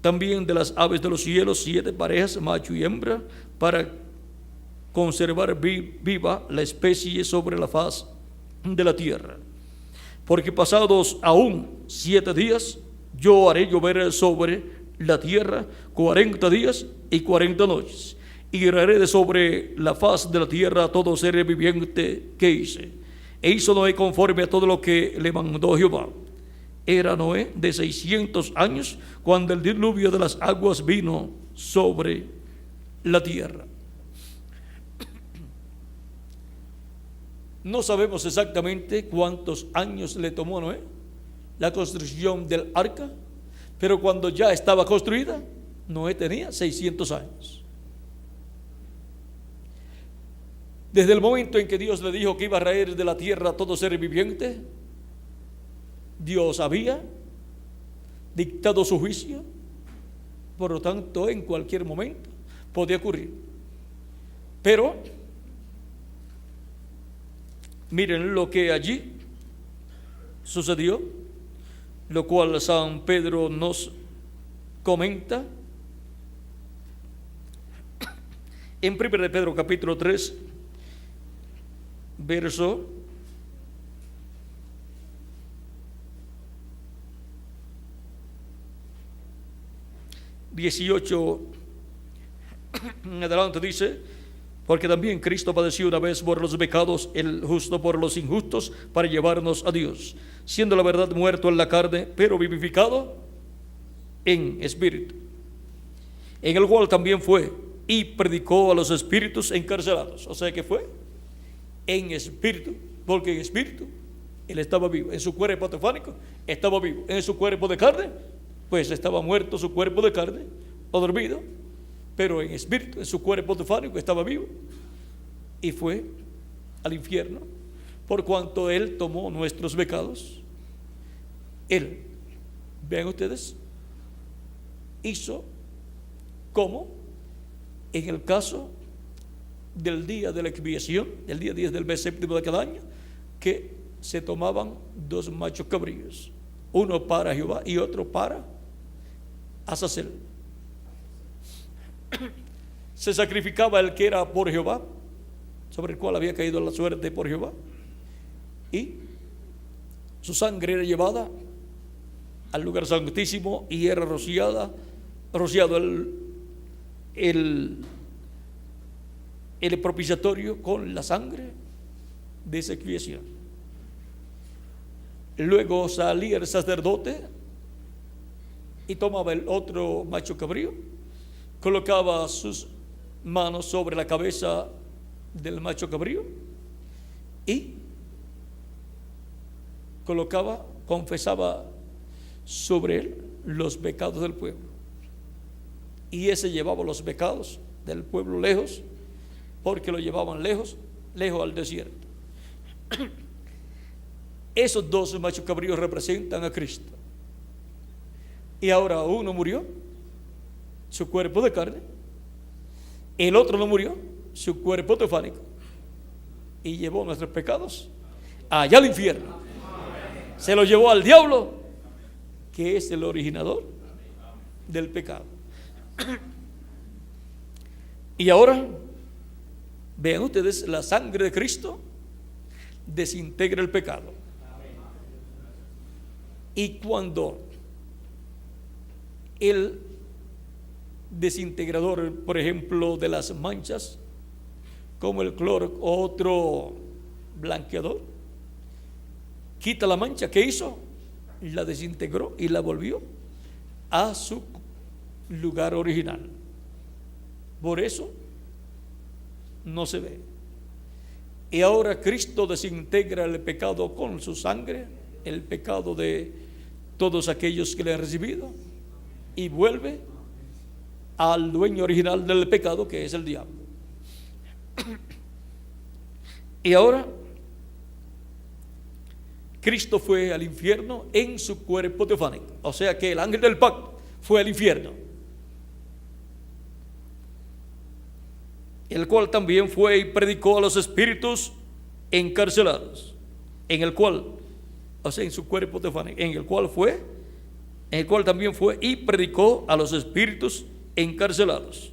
También de las aves de los cielos 7 parejas, macho y hembra, para conservar viva la especie sobre la faz de la tierra. Porque pasados aún 7 días, yo haré llover sobre la tierra 40 días y 40 noches, y haré de sobre la faz de la tierra a todo ser viviente que hice. E hizo Noé conforme a todo lo que le mandó Jehová. Era Noé de 600 años cuando el diluvio de las aguas vino sobre la tierra. No sabemos exactamente cuántos años le tomó a Noé la construcción del arca, pero cuando ya estaba construida, Noé tenía 600 años. Desde el momento en que Dios le dijo que iba a raer de la tierra a todo ser viviente, Dios había dictado su juicio. Por lo tanto, en cualquier momento podía ocurrir. Pero miren lo que allí sucedió, lo cual San Pedro nos comenta en 1 Pedro capítulo 3, verso 18 en adelante dice: porque también Cristo padeció una vez por los pecados, el justo por los injustos, para llevarnos a Dios, siendo la verdad muerto en la carne, pero vivificado en espíritu, en el cual también fue y predicó a los espíritus encarcelados. O sea que fue en espíritu, porque en espíritu él estaba vivo. En su cuerpo teofánico estaba vivo. En su cuerpo de carne, pues estaba muerto su cuerpo de carne o dormido, pero en espíritu, en su cuerpo teofánico estaba vivo, y fue al infierno por cuanto él tomó nuestros pecados. Él, vean ustedes, hizo como en el caso del día de la expiación, el día 10 del mes séptimo de cada año, que se tomaban 2 machos cabríos uno para Jehová y otro para Azazel. Se sacrificaba el que era por Jehová, sobre el cual había caído la suerte por Jehová, y su sangre era llevada al lugar santísimo y era rociado el propiciatorio con la sangre de esa expiación. Luego salía el sacerdote y tomaba el otro macho cabrío, colocaba sus manos sobre la cabeza del macho cabrío y confesaba sobre él los pecados del pueblo, y ese llevaba los pecados del pueblo lejos, porque lo llevaban lejos al desierto. Esos dos machos cabríos representan a Cristo, y ahora uno murió, su cuerpo de carne, el otro no murió, su cuerpo teofánico, y llevó nuestros pecados allá al infierno. Se lo llevó al diablo, que es el originador del pecado. Y ahora vean ustedes, la sangre de Cristo desintegra el pecado. Y cuando el desintegrador, por ejemplo, de las manchas, como el cloro o otro blanqueador, quita la mancha, ¿qué hizo? La desintegró y la volvió a su lugar original. Por eso no se ve. Y ahora Cristo desintegra el pecado con su sangre, el pecado de todos aquellos que le han recibido, y vuelve al dueño original del pecado, que es el diablo. Y ahora Cristo fue al infierno en su cuerpo teofánico, o sea que el ángel del pacto fue al infierno, el cual también fue y predicó a los espíritus encarcelados, en el cual, o sea, en su cuerpo teofánico, en el cual también fue y predicó a los espíritus encarcelados,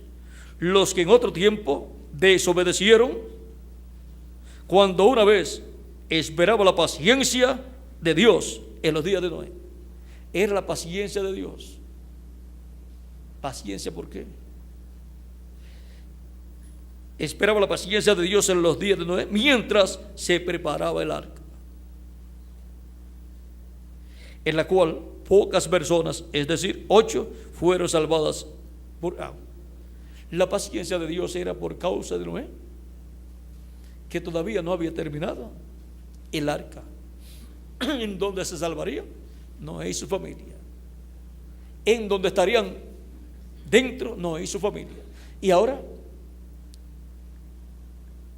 los que en otro tiempo desobedecieron, cuando una vez esperaba la paciencia de Dios en los días de Noé. Era la paciencia de Dios. ¿Paciencia por qué? Esperaba la paciencia de Dios en los días de Noé, mientras se preparaba el arca, en la cual pocas personas, es decir, 8, fueron salvadas por agua. La paciencia de Dios era por causa de Noé, que todavía no había terminado el arca. ¿En dónde se salvaría? Noé y su familia. ¿En dónde estarían dentro? Noé y su familia. Y ahora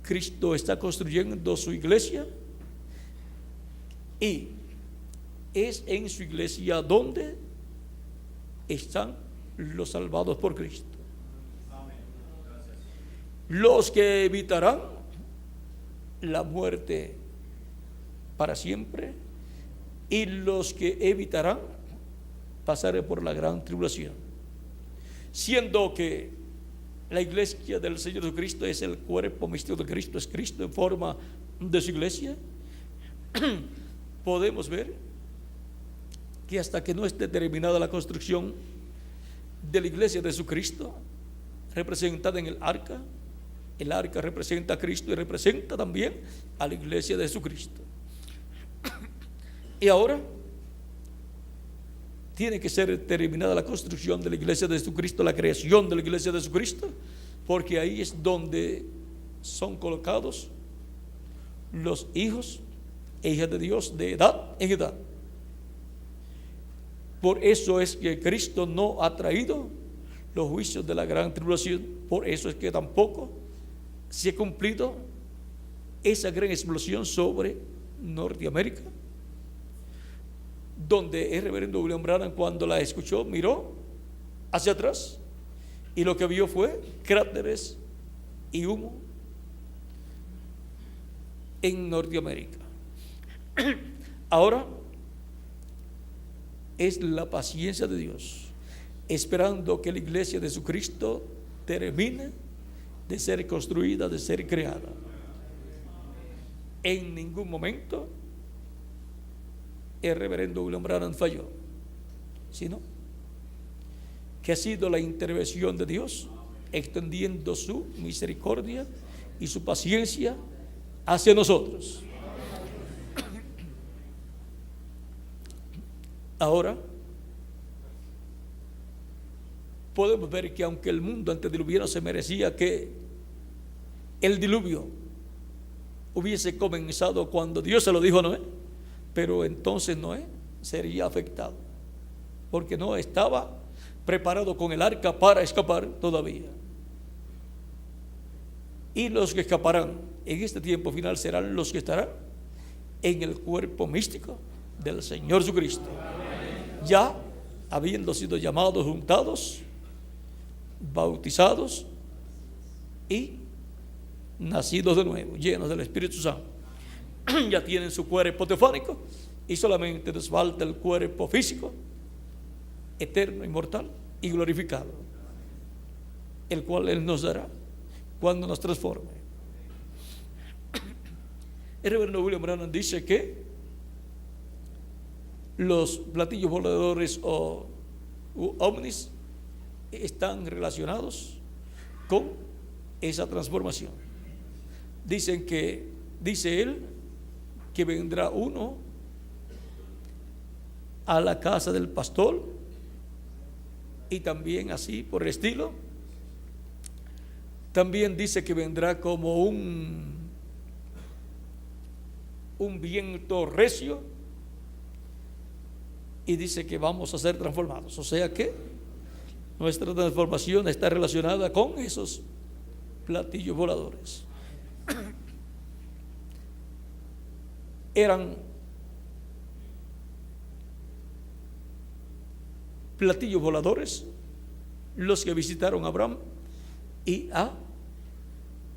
Cristo está construyendo su iglesia, y es en su iglesia donde están los salvados por Cristo, los que evitarán la muerte para siempre, y los que evitarán pasar por la gran tribulación, siendo que la iglesia del Señor Jesucristo es el cuerpo místico de Cristo, es Cristo en forma de su iglesia. Podemos ver que hasta que no esté terminada la construcción de la iglesia de Jesucristo, representada en el arca representa a Cristo y representa también a la iglesia de Jesucristo. Y ahora tiene que ser terminada la construcción de la iglesia de Jesucristo, la creación de la iglesia de Jesucristo, porque ahí es donde son colocados los hijos e hijas de Dios de edad en edad. Por eso es que Cristo no ha traído los juicios de la gran tribulación. Por eso es que tampoco se ha cumplido esa gran explosión sobre Norteamérica, donde el reverendo William Branham, cuando la escuchó, miró hacia atrás y lo que vio fue cráteres y humo en Norteamérica. Ahora es la paciencia de Dios, esperando que la iglesia de Jesucristo termine de ser construida, de ser creada. En ningún momento el reverendo William Branham falló, sino que ha sido la intervención de Dios extendiendo su misericordia y su paciencia hacia nosotros. Ahora podemos ver que aunque el mundo antediluviano se merecía que el diluvio hubiese comenzado cuando Dios se lo dijo a Noé, pero entonces Noé sería afectado, porque no estaba preparado con el arca para escapar todavía. Y los que escaparán en este tiempo final serán los que estarán en el cuerpo místico del Señor Jesucristo, ya habiendo sido llamados, juntados, bautizados y nacidos de nuevo, llenos del Espíritu Santo. Ya tienen su cuerpo teofánico y solamente les falta el cuerpo físico, eterno, inmortal y glorificado, el cual Él nos dará cuando nos transforme. El reverendo William Branham dice que los platillos voladores o ovnis están relacionados con esa transformación. Dice él que vendrá uno a la casa del pastor y también así por el estilo. También dice que vendrá como un viento recio y dice que vamos a ser transformados. O sea que nuestra transformación está relacionada con esos platillos voladores. Eran platillos voladores los que visitaron a Abraham y a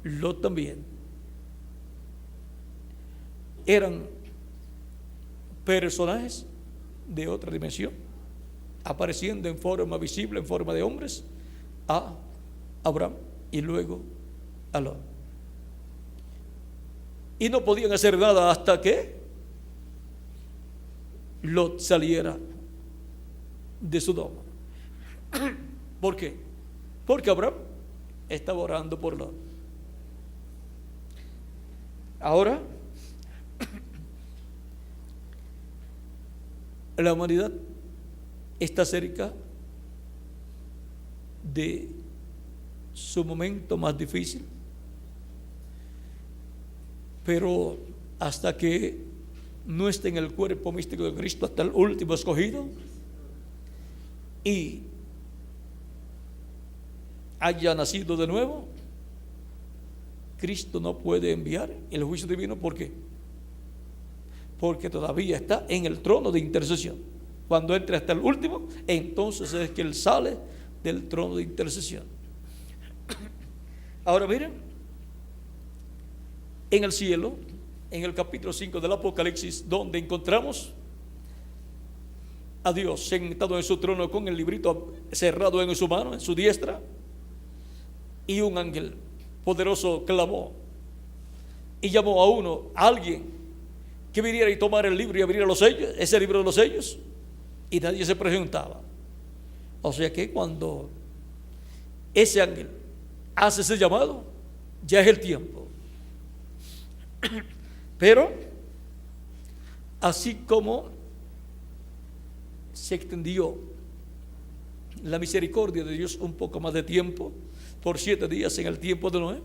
Lot también. Eran personajes de otra dimensión, apareciendo en forma visible, en forma de hombres, a Abraham y luego a Lot. Y no podían hacer nada hasta que Lot saliera de Sodoma. ¿Por qué? Porque Abraham estaba orando por Lot. Ahora, la humanidad está cerca de su momento más difícil, pero hasta que no esté en el cuerpo místico de Cristo, hasta el último escogido, y haya nacido de nuevo, Cristo no puede enviar el juicio divino. ¿Por qué? Porque todavía está en el trono de intercesión. Cuando entre hasta el último, entonces es que Él sale del trono de intercesión. Ahora miren, en el cielo, en el capítulo 5 del Apocalipsis, donde encontramos a Dios sentado en su trono con el librito cerrado en su mano, en su diestra, y un ángel poderoso clamó y llamó a alguien que viniera y tomara el libro y abriera los sellos, ese libro de los sellos, y nadie se presentaba. O sea que cuando ese ángel hace ese llamado, ya es el tiempo. Pero así como se extendió la misericordia de Dios un poco más de tiempo, por 7 días en el tiempo de Noé,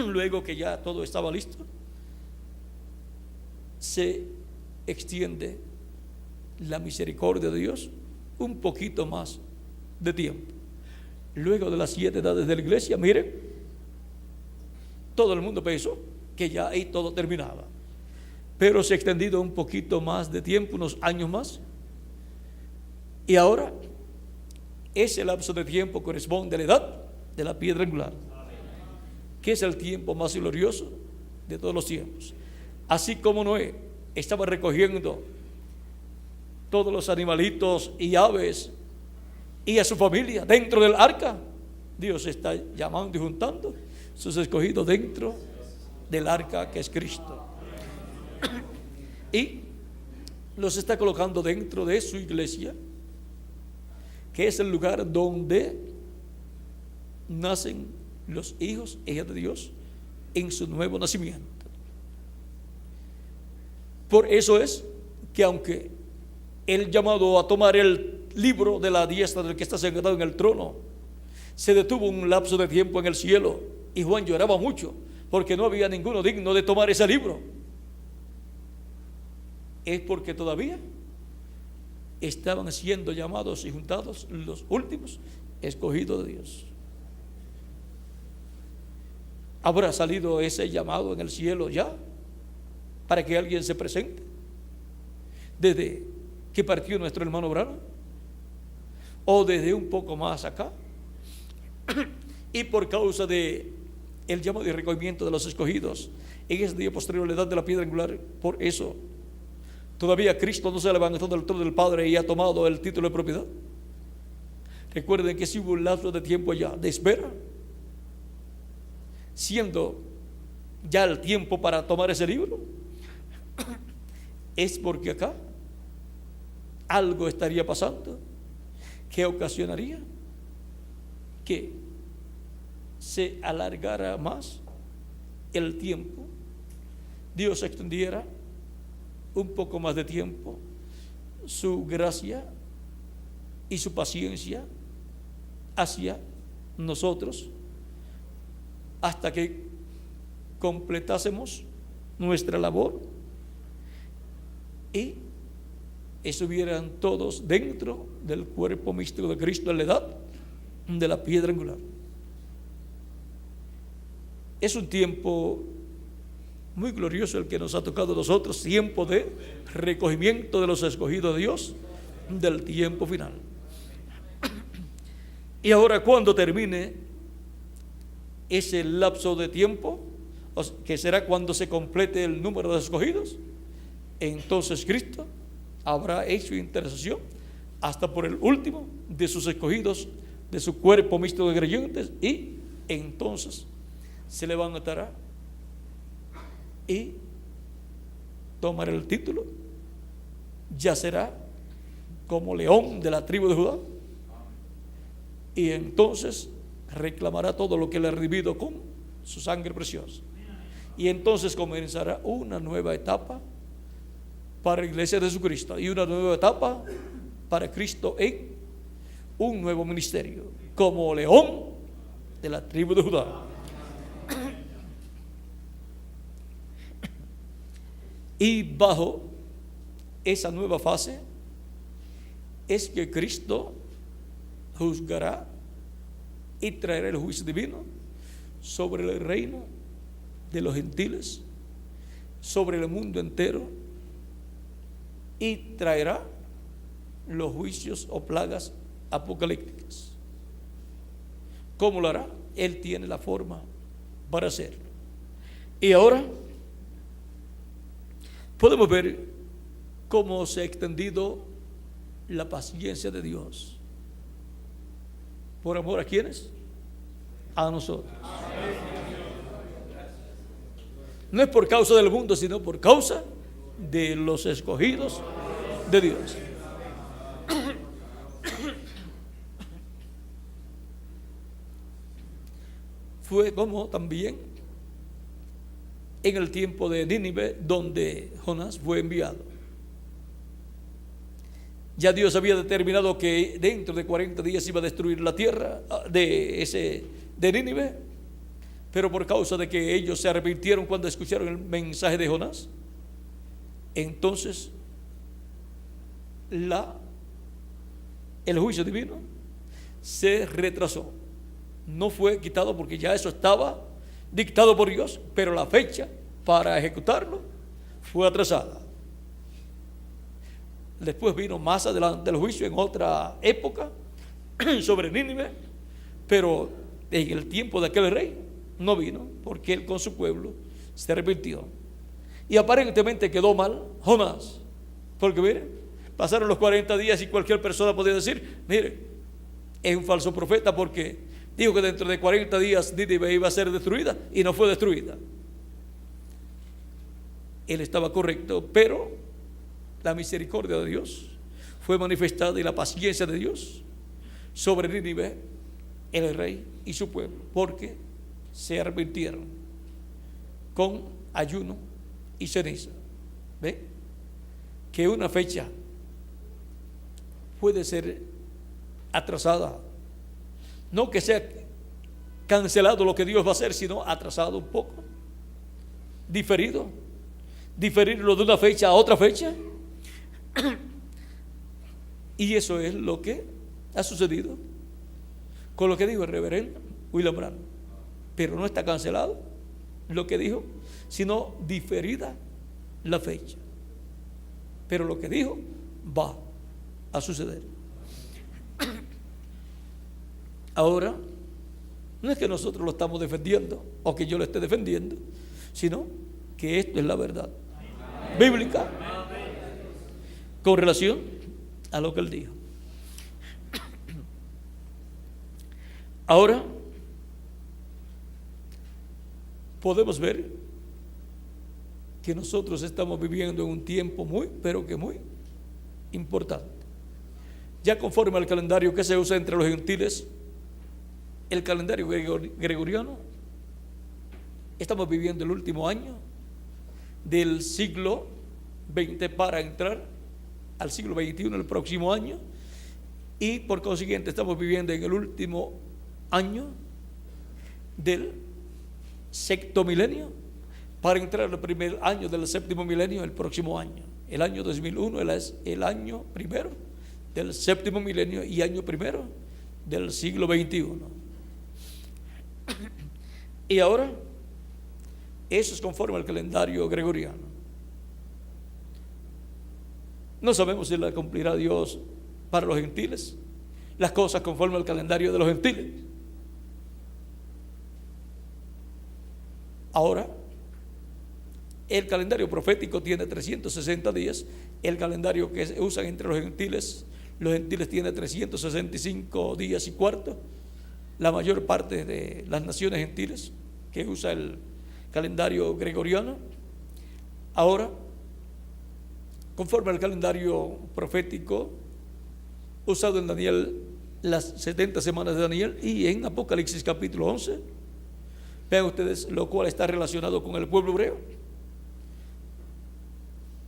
luego que ya todo estaba listo, se extiende la misericordia de Dios un poquito más de tiempo. Luego de las 7 edades de la iglesia, miren, todo el mundo pensó que ya ahí todo terminaba, pero se ha extendido un poquito más de tiempo, unos años más, y ahora ese lapso de tiempo corresponde a la edad de la piedra angular, que es el tiempo más glorioso de todos los tiempos. Así como Noé estaba recogiendo todos los animalitos y aves y a su familia dentro del arca. Dios está llamando y juntando sus escogidos dentro del arca que es Cristo. Y los está colocando dentro de su iglesia, que es el lugar donde nacen los hijos e hijas de Dios en su nuevo nacimiento. Por eso es que aunque el llamado a tomar el libro de la diestra del que está sentado en el trono se detuvo un lapso de tiempo en el cielo, y Juan lloraba mucho porque no había ninguno digno de tomar ese libro, es porque todavía estaban siendo llamados y juntados los últimos escogidos de Dios. ¿Habrá salido ese llamado en el cielo ya para que alguien se presente desde que partió nuestro hermano Branham, o desde un poco más acá? Y por causa de el llamado y recogimiento de los escogidos en ese día posterior a la edad de la piedra angular, por eso todavía Cristo no se ha levantado del trono del Padre y ha tomado el título de propiedad. Recuerden que si hubo un lapso de tiempo allá de espera, siendo ya el tiempo para tomar ese libro, es porque acá algo estaría pasando que ocasionaría que se alargara más el tiempo, Dios extendiera un poco más de tiempo su gracia y su paciencia hacia nosotros, hasta que completásemos nuestra labor y estuvieran todos dentro del cuerpo místico de Cristo en la edad de la piedra angular. Es un tiempo muy glorioso el que nos ha tocado a nosotros, tiempo de recogimiento de los escogidos de Dios del tiempo final. Y ahora, cuando termine ese lapso de tiempo, que será cuando se complete el número de escogidos, entonces Cristo habrá hecho intercesión hasta por el último de sus escogidos, de su cuerpo místico de creyentes, y entonces se levantará y tomará el título, ya será como león de la tribu de Judá, y entonces reclamará todo lo que le ha redimido con su sangre preciosa. Y entonces comenzará una nueva etapa para la iglesia de Jesucristo y una nueva etapa para Cristo en un nuevo ministerio como león de la tribu de Judá. Y bajo esa nueva fase es que Cristo juzgará y traerá el juicio divino sobre el reino de los gentiles, sobre el mundo entero, y traerá los juicios o plagas apocalípticas. ¿Cómo lo hará? Él tiene la forma para hacerlo. Y ahora podemos ver cómo se ha extendido la paciencia de Dios. ¿Por amor a quiénes? A nosotros. No es por causa del mundo, sino por causa de los escogidos de Dios. Fue como también en el tiempo de Nínive, donde Jonás fue enviado. Ya Dios había determinado que dentro de 40 días iba a destruir la tierra de Nínive, pero por causa de que ellos se arrepintieron cuando escucharon el mensaje de Jonás, entonces el juicio divino se retrasó. No fue quitado porque ya eso estaba dictado por Dios, pero la fecha para ejecutarlo fue atrasada. Después vino más adelante el juicio en otra época sobre Nínive, pero en el tiempo de aquel rey no vino, porque él con su pueblo se arrepintió. Y aparentemente quedó mal Jonás, porque miren, Pasaron los 40 días y cualquier persona podía decir: mire, es un falso profeta porque dijo que dentro de 40 días Nínive iba a ser destruida y no fue destruida. Él estaba correcto, pero la misericordia de Dios fue manifestada y la paciencia de Dios sobre Nínive, el rey y su pueblo, porque se arrepintieron con ayuno y ceniza. ¿Ve? Que una fecha puede ser atrasada, no que sea cancelado lo que Dios va a hacer, sino atrasado un poco, diferirlo de una fecha a otra fecha. Y eso es lo que ha sucedido con lo que dijo el reverendo William Branham. Pero no está cancelado lo que dijo, sino diferida la fecha. Pero lo que dijo va a suceder. Ahora, no es que nosotros lo estamos defendiendo o que yo lo esté defendiendo, sino que esto es la verdad bíblica con relación a lo que él dijo. Ahora podemos ver que nosotros estamos viviendo en un tiempo muy, pero que muy importante. Ya conforme al calendario que se usa entre los gentiles, el calendario gregoriano, estamos viviendo el último año del siglo XX para entrar al siglo XXI el próximo año, y por consiguiente estamos viviendo en el último año del sexto milenio para entrar al primer año del séptimo milenio el próximo año. El año 2001 es el año primero del séptimo milenio y año primero del siglo XXI. Y ahora, eso es conforme al calendario gregoriano. No sabemos si la cumplirá Dios para los gentiles, las cosas conforme al calendario de los gentiles. Ahora, el calendario profético tiene 360 días. El calendario que usan entre los gentiles tiene 365 días y cuarto. La mayor parte de las naciones gentiles que usa el calendario gregoriano. Ahora, conforme al calendario profético usado en Daniel, las 70 semanas de Daniel, y en Apocalipsis capítulo 11, vean ustedes lo cual está relacionado con el pueblo hebreo.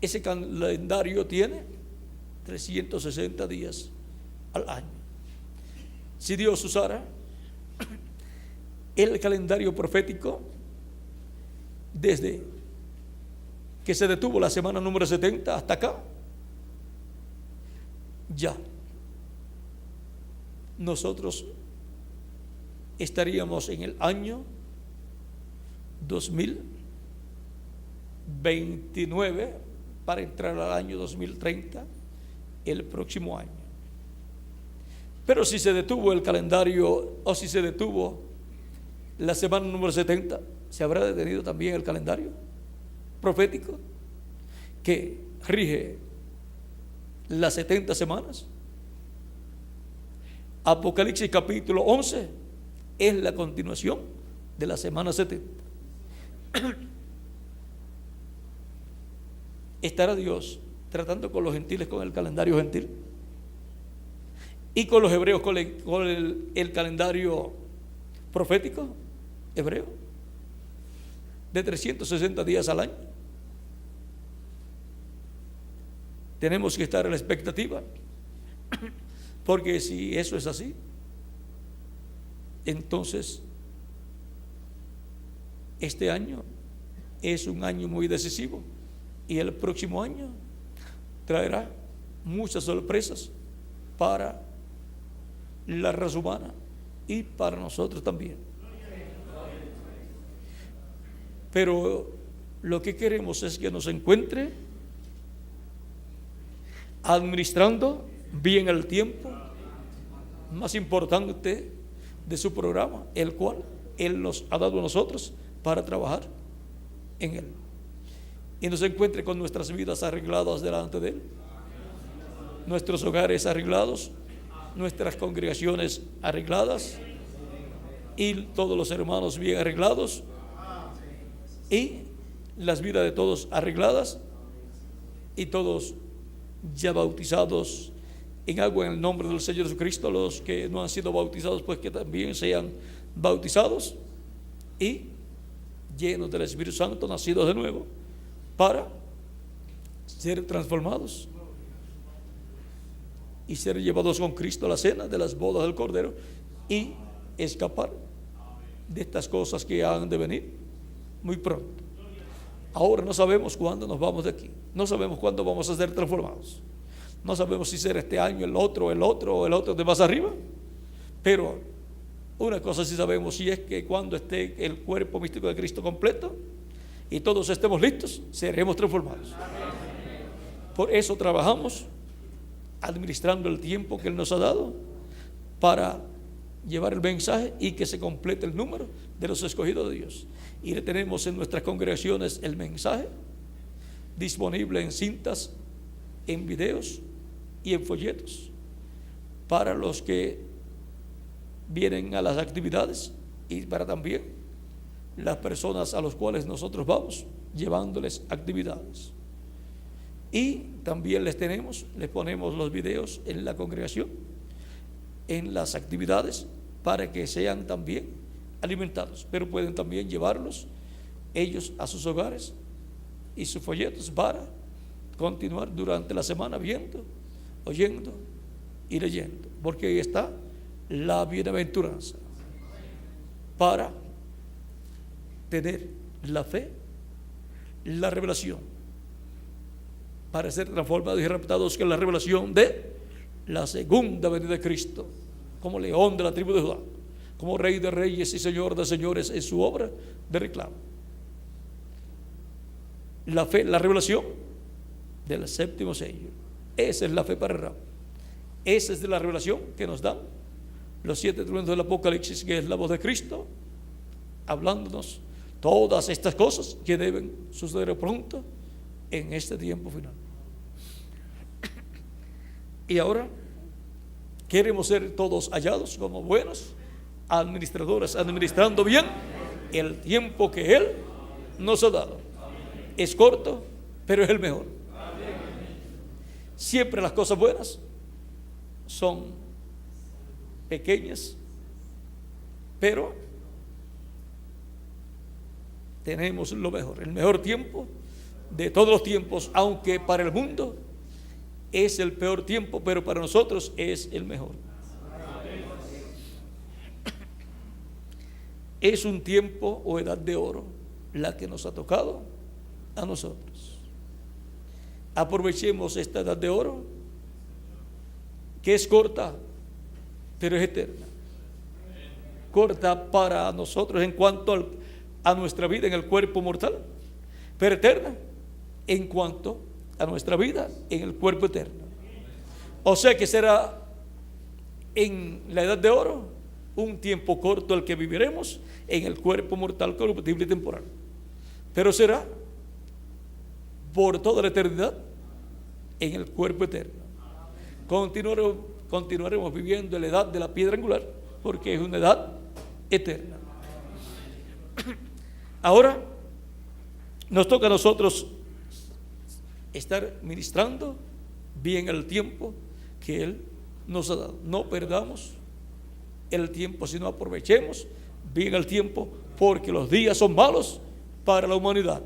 Ese calendario tiene 360 días al año. Si Dios usara el calendario profético desde que se detuvo la semana número 70 hasta acá, ya nosotros estaríamos en el año 2029 para entrar al año 2030 el próximo año. Pero si se detuvo el calendario, o si se detuvo la semana número 70, ¿se habrá detenido también el calendario profético que rige las 70 semanas? Apocalipsis capítulo 11 es la continuación de la semana 70. ¿Estará Dios tratando con los gentiles con el calendario gentil y con los hebreos con el calendario profético hebreo de 360 días al año? Tenemos que estar a la expectativa, porque si eso es así, entonces este año es un año muy decisivo, y el próximo año traerá muchas sorpresas para la raza humana y para nosotros también. Pero lo que queremos es que nos encuentre administrando bien el tiempo más importante de su programa, el cual Él nos ha dado a nosotros para trabajar en Él, y nos encuentre con nuestras vidas arregladas delante de Él, nuestros hogares arreglados, nuestras congregaciones arregladas y todos los hermanos bien arreglados y las vidas de todos arregladas y todos ya bautizados en agua en el nombre del Señor Jesucristo. Los que no han sido bautizados, pues que también sean bautizados y llenos del Espíritu Santo, nacidos de nuevo, para ser transformados y ser llevados con Cristo a la cena de las bodas del Cordero y escapar de estas cosas que han de venir muy pronto. Ahora no sabemos cuándo nos vamos de aquí, no sabemos cuándo vamos a ser transformados, no sabemos si será este año, el otro de más arriba, pero una cosa sí sabemos, y es que cuando esté el cuerpo místico de Cristo completo y todos estemos listos, seremos transformados. Por eso trabajamos administrando el tiempo que Él nos ha dado para llevar el mensaje y que se complete el número de los escogidos de Dios. Y tenemos en nuestras congregaciones el mensaje disponible en cintas, en videos y en folletos para los que vienen a las actividades y para también las personas a las cuales nosotros vamos llevándoles actividades. Y también les ponemos los videos en la congregación, en las actividades, para que sean también alimentados, pero pueden también llevarlos ellos a sus hogares y sus folletos para continuar durante la semana viendo, oyendo y leyendo, porque ahí está la bienaventuranza para tener la fe, la revelación, para ser transformados y raptados, que es la revelación de la segunda venida de Cristo, como león de la tribu de Judá, como rey de reyes y señor de señores en su obra de reclamo. La fe, la revelación del séptimo sello, esa es la fe para el rapto. Esa es de la revelación que nos dan los 7 truenos del Apocalipsis, que es la voz de Cristo hablándonos todas estas cosas que deben suceder pronto en este tiempo final. Y ahora queremos ser todos hallados como buenos administradores, administrando bien el tiempo que Él nos ha dado. Es corto, pero es el mejor. Siempre las cosas buenas son pequeñas, pero tenemos lo mejor, el mejor tiempo de todos los tiempos, aunque para el mundo es el peor tiempo, pero para nosotros es el mejor. Es un tiempo o edad de oro la que nos ha tocado a nosotros. Aprovechemos esta edad de oro, que es corta, pero es eterna. Corta para nosotros en cuanto a nuestra vida en el cuerpo mortal, pero eterna en cuanto a nuestra vida en el cuerpo eterno. O sea que será en la edad de oro un tiempo corto el que viviremos en el cuerpo mortal, corruptible y temporal, pero será por toda la eternidad en el cuerpo eterno. Continuaremos viviendo en la edad de la piedra angular, porque es una edad eterna. Ahora nos toca a nosotros estar ministrando bien el tiempo que Él nos ha dado. No perdamos el tiempo, sino aprovechemos bien el tiempo, porque los días son malos para la humanidad,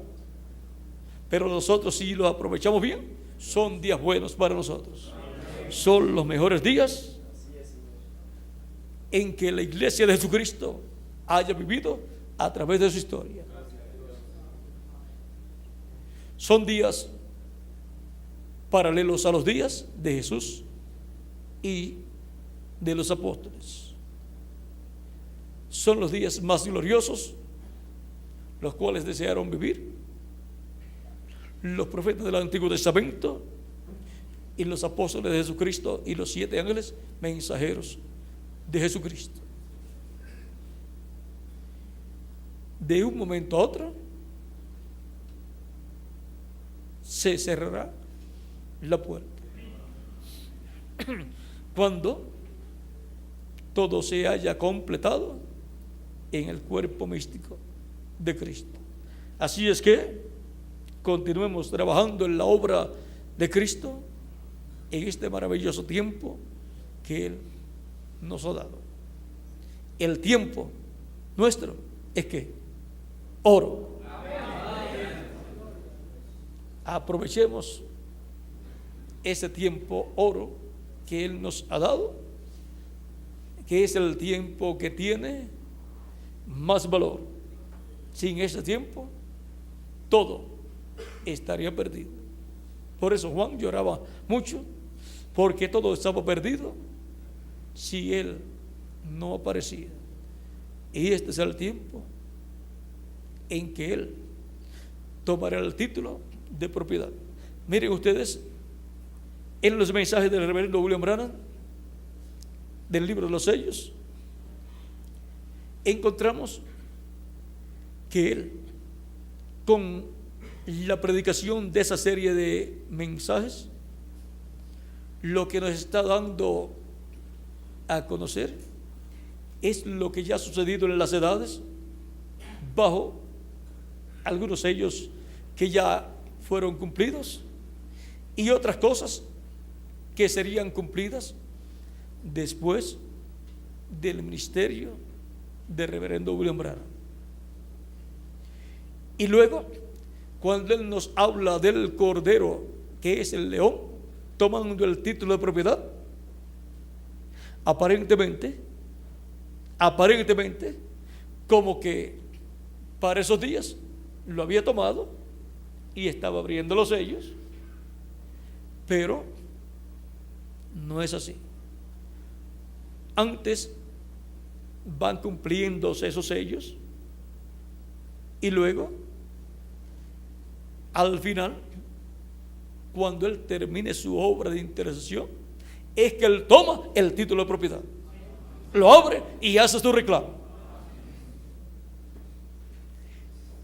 pero nosotros, si los aprovechamos bien, son días buenos para nosotros. Son los mejores días en que la iglesia de Jesucristo haya vivido a través de su historia. Son días paralelos a los días de Jesús y de los apóstoles. Son los días más gloriosos, los cuales desearon vivir los profetas del Antiguo Testamento y los apóstoles de Jesucristo y los 7 ángeles mensajeros de Jesucristo. De un momento a otro se cerrará la puerta. cuando todo se haya completado en el cuerpo místico de Cristo. Así es que continuemos trabajando en la obra de Cristo en este maravilloso tiempo que Él nos ha dado. El tiempo nuestro es que oro. Aprovechemos ese tiempo oro que Él nos ha dado, que es el tiempo que tiene más valor. Sin ese tiempo, todo estaría perdido. Por eso Juan lloraba mucho, porque todo estaba perdido si Él no aparecía. Y este es el tiempo en que Él tomará el título de propiedad. Miren ustedes, en los mensajes del reverendo William Branham, del libro de los sellos, encontramos que él, con la predicación de esa serie de mensajes, lo que nos está dando a conocer es lo que ya ha sucedido en las edades, bajo algunos sellos que ya fueron cumplidos y otras cosas que serían cumplidas después del ministerio del reverendo William Branham. Y luego, cuando él nos habla del cordero, que es el león, tomando el título de propiedad, aparentemente, como que para esos días lo había tomado y estaba abriendo los sellos, pero no es así. Antes van cumpliéndose esos sellos y luego, al final, cuando él termine su obra de intercesión, es que él toma el título de propiedad, lo abre y hace su reclamo.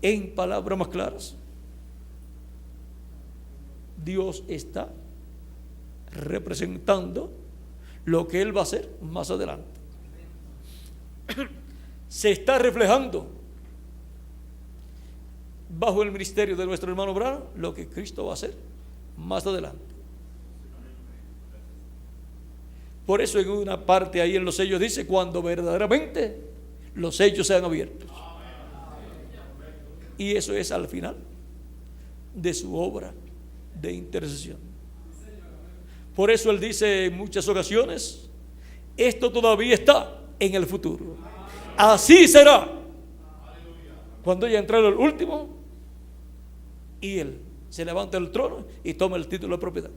En palabras más claras, Dios está representando lo que Él va a hacer más adelante. Se está reflejando bajo el ministerio de nuestro hermano Branham lo que Cristo va a hacer más adelante. Por eso en una parte ahí en los sellos dice: cuando verdaderamente los sellos sean abiertos. Y eso es al final de su obra de intercesión. Por eso él dice en muchas ocasiones: esto todavía está en el futuro. Así será cuando haya entrado el último y él se levanta del trono y toma el título de propiedad.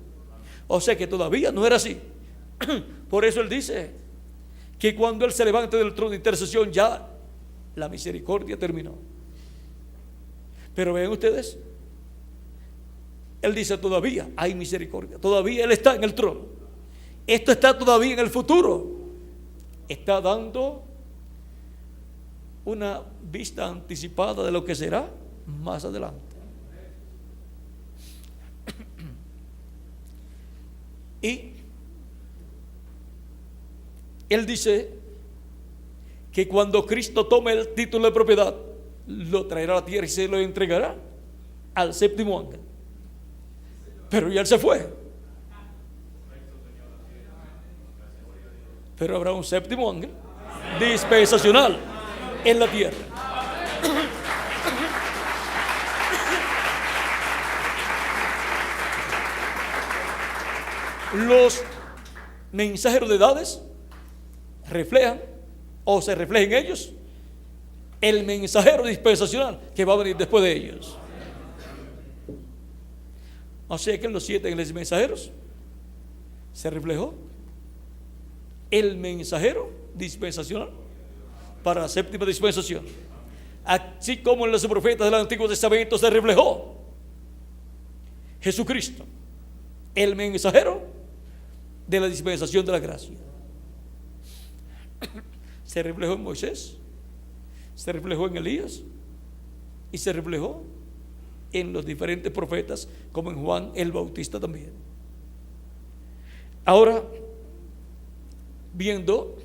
O sea que todavía no era así. Por eso él dice que cuando él se levante del trono de intercesión, ya la misericordia terminó. Pero vean ustedes, él dice: todavía hay misericordia, todavía él está en el trono. Esto está todavía en el futuro. Está dando una vista anticipada de lo que será más adelante. Y él dice que cuando Cristo tome el título de propiedad, lo traerá a la tierra y se lo entregará al séptimo ángel. Pero ya él se fue. Pero habrá un séptimo ángel dispensacional en la tierra. Los mensajeros de edades reflejan, o se refleja en ellos, el mensajero dispensacional que va a venir después de ellos. O sea que en los 7 ángeles mensajeros se reflejó el mensajero dispensacional para la séptima dispensación, así como en los profetas del Antiguo Testamento se reflejó Jesucristo, el mensajero de la dispensación de la gracia. Se reflejó en Moisés, se reflejó en Elías y se reflejó en los diferentes profetas, como en Juan el Bautista también. Ahora, viendo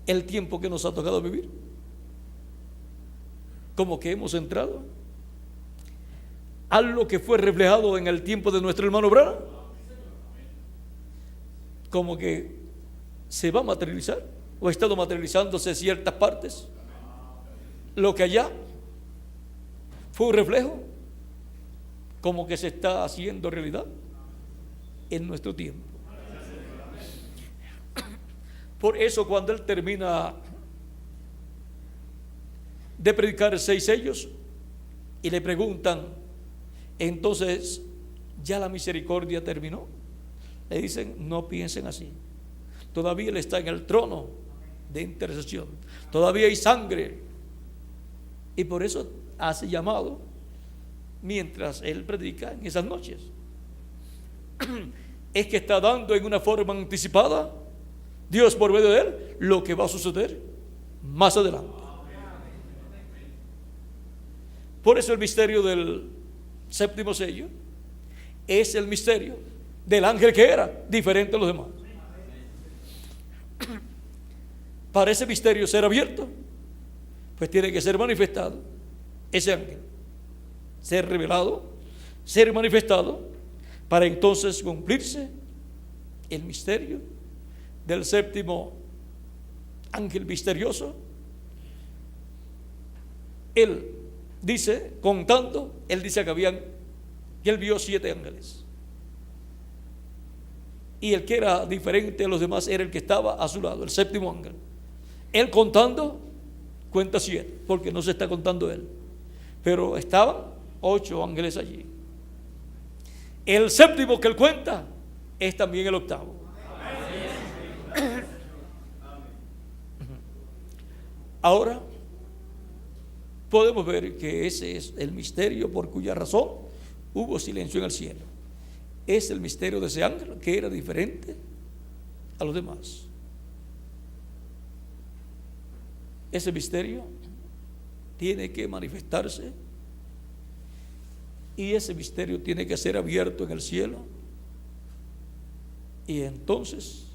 el tiempo que nos ha tocado vivir, como que hemos entrado a lo que fue reflejado en el tiempo de nuestro hermano Branham, como que se va a materializar o ha estado materializándose ciertas partes. Lo que allá fue un reflejo, como que se está haciendo realidad en nuestro tiempo. Por eso, cuando él termina de predicar 6 sellos y le preguntan, entonces, ¿ya la misericordia terminó? Le dicen, no piensen así. Todavía él está en el trono de intercesión. Todavía hay sangre. Y por eso hace llamado mientras él predica en esas noches. Es que está dando en una forma anticipada, Dios por medio de él, lo que va a suceder más adelante. Por eso el misterio del 7º sello es el misterio del ángel que era diferente a los demás. Para ese misterio ser abierto, pues tiene que ser manifestado ese ángel, ser revelado, ser manifestado, para entonces cumplirse el misterio del 7º ángel misterioso. Él dice, contando, él dice que él vio 7 ángeles. Y el que era diferente a los demás era el que estaba a su lado, el 7º ángel. Él contando, cuenta 7, porque no se está contando él. Pero estaban 8 ángeles allí. El 7º que él cuenta es también el 8º. Ahora podemos ver que ese es el misterio por cuya razón hubo silencio en el cielo. Es el misterio de ese ángel que era diferente a los demás. Ese misterio tiene que manifestarse y ese misterio tiene que ser abierto en el cielo, y entonces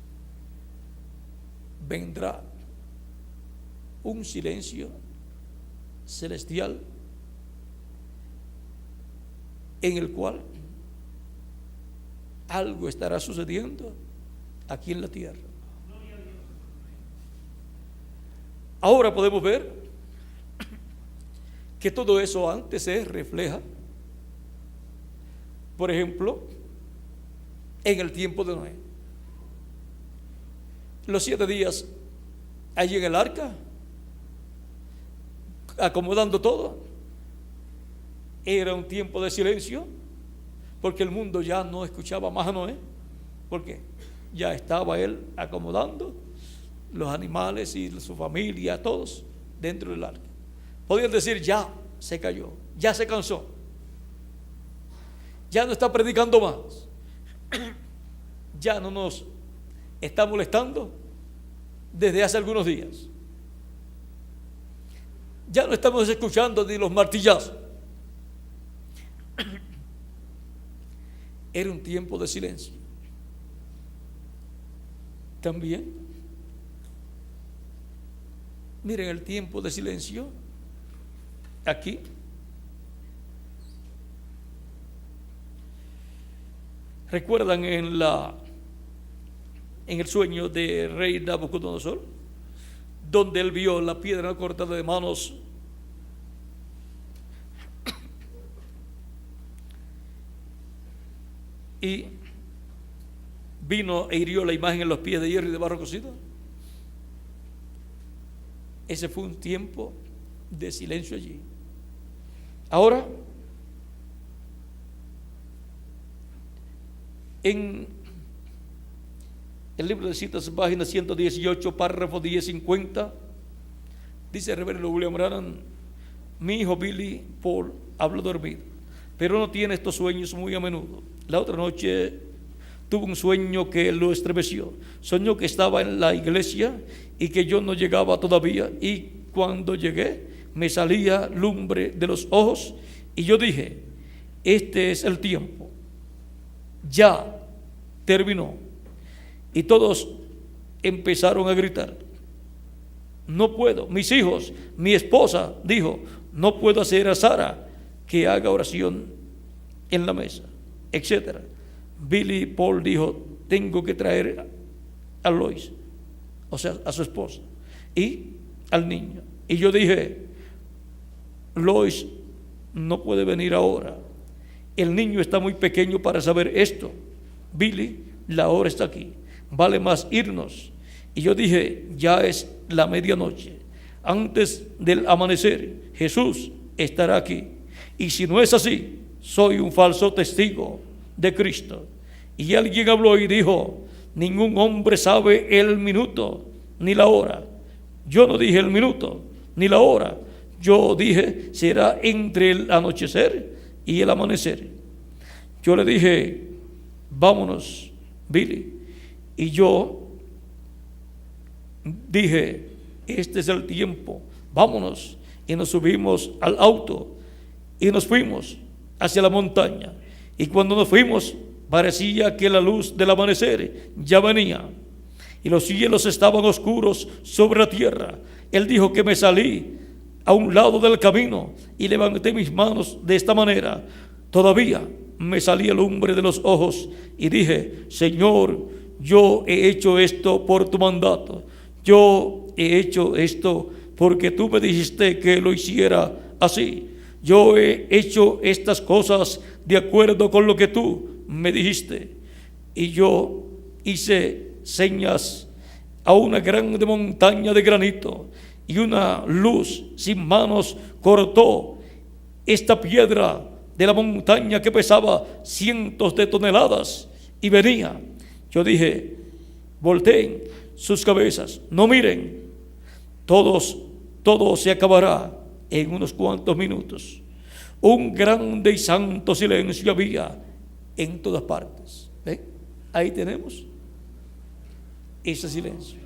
vendrá un silencio celestial en el cual algo estará sucediendo aquí en la tierra. Ahora podemos ver que todo eso antes se refleja, por ejemplo, en el tiempo de Noé. Los 7 días allí en el arca, acomodando todo, era un tiempo de silencio, porque el mundo ya no escuchaba más a Noé, porque ya estaba él acomodando los animales y su familia, todos dentro del arca. Podían decir, ya se cayó, ya se cansó, ya no está predicando más, ya no nos está molestando desde hace algunos días, ya no estamos escuchando ni los martillazos. Era un tiempo de silencio. También, miren el tiempo de silencio aquí. ¿Recuerdan en el sueño de rey Nabucodonosor, donde él vio la piedra cortada de manos y vino e hirió la imagen en los pies de hierro y de barro cocido? Ese fue un tiempo de silencio allí. Ahora, en el libro de citas, página 118, párrafo 1050, dice el reverendo William Branham: mi hijo Billy Paul habló dormido, pero no tiene estos sueños muy a menudo. La otra noche tuvo un sueño que lo estremeció. Soñó que estaba en la iglesia y que yo no llegaba todavía, y cuando llegué me salía lumbre de los ojos, y yo dije, este es el tiempo. ya terminó. Y todos empezaron a gritar: no puedo, mis hijos, mi esposa dijo, no puedo hacer a Sara que haga oración en la mesa, etcétera. Billy Paul dijo: tengo que traer a Lois, o sea, a su esposa, y al niño. Y yo dije: Lois no puede venir ahora, el niño está muy pequeño para saber esto. Billy, la hora está aquí, vale más irnos. Y yo dije: ya es la medianoche, antes del amanecer Jesús estará aquí, y si no es así, soy un falso testigo de Cristo. Y alguien habló y dijo: ningún hombre sabe el minuto ni la hora. Yo no dije el minuto ni la hora, yo dije será entre el anochecer y el amanecer. Yo le dije: vámonos, Billy. Y yo dije: este es el tiempo, vámonos. Y nos subimos al auto y nos fuimos hacia la montaña. Y cuando nos fuimos, parecía que la luz del amanecer ya venía y los cielos estaban oscuros sobre la tierra. Él dijo que me salí a un lado del camino y levanté mis manos de esta manera. Todavía me salía lumbre de los ojos y dije: Señor, yo he hecho esto por tu mandato. Yo he hecho esto porque tú me dijiste que lo hiciera así. Yo he hecho estas cosas de acuerdo con lo que tú me dijiste. Y yo hice señas a una grande montaña de granito, y una luz sin manos cortó esta piedra de la montaña que pesaba cientos de toneladas y venía. Yo dije: volteen sus cabezas, no miren, todo se acabará en unos cuantos minutos. Un grande y santo silencio había en todas partes. ¿Ven? Ahí tenemos ese silencio.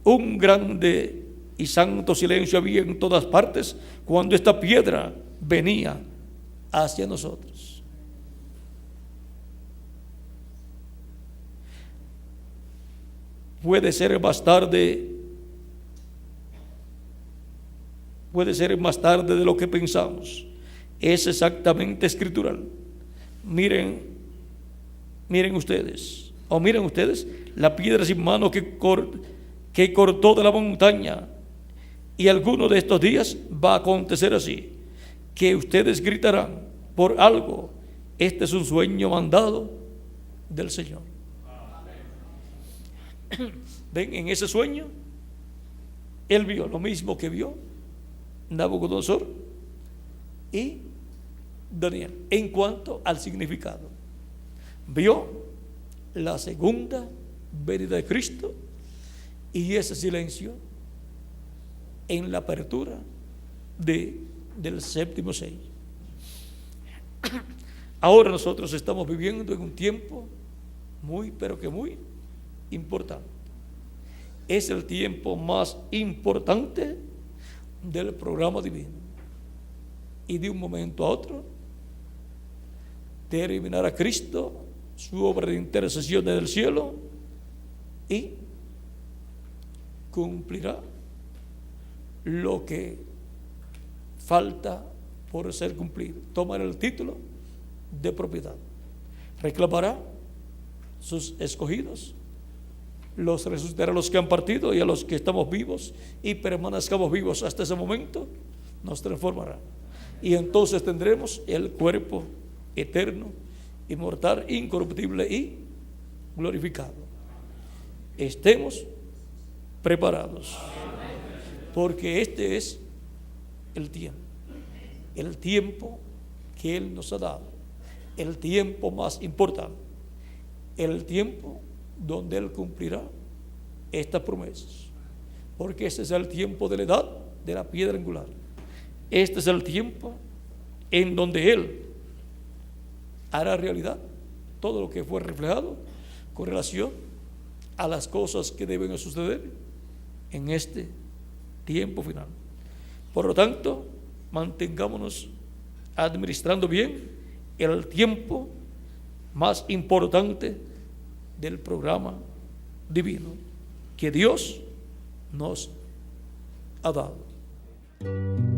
Un grande y santo silencio había en todas partes cuando esta piedra venía hacia nosotros. Puede ser más tarde de lo que pensamos. Es exactamente escritural. Miren ustedes la piedra sin mano que cortó de la montaña. Y alguno de estos días va a acontecer así, que ustedes gritarán por algo: este es un sueño mandado del Señor. Ven, en ese sueño él vio lo mismo que vio Nabucodonosor y Daniel. En cuanto al significado, vio la segunda venida de Cristo y ese silencio en la apertura del séptimo sello. Ahora nosotros estamos viviendo en un tiempo muy, pero que muy importante. Es el tiempo más importante del programa divino. Y de un momento a otro terminará Cristo su obra de intercesión desde el cielo y cumplirá lo que falta por ser cumplido. Tomará el título de propiedad, reclamará sus escogidos, los resucitará a los que han partido, y a los que estamos vivos y permanezcamos vivos hasta ese momento nos transformará, y entonces tendremos el cuerpo eterno, inmortal, incorruptible y glorificado. Estemos preparados, porque este es el tiempo que Él nos ha dado, el tiempo más importante, el tiempo donde Él cumplirá estas promesas, porque este es el tiempo de la edad de la piedra angular. Este es el tiempo en donde Él hará realidad todo lo que fue reflejado con relación a las cosas que deben suceder en este tiempo final. Por lo tanto, mantengámonos administrando bien el tiempo más importante del programa divino que Dios nos ha dado.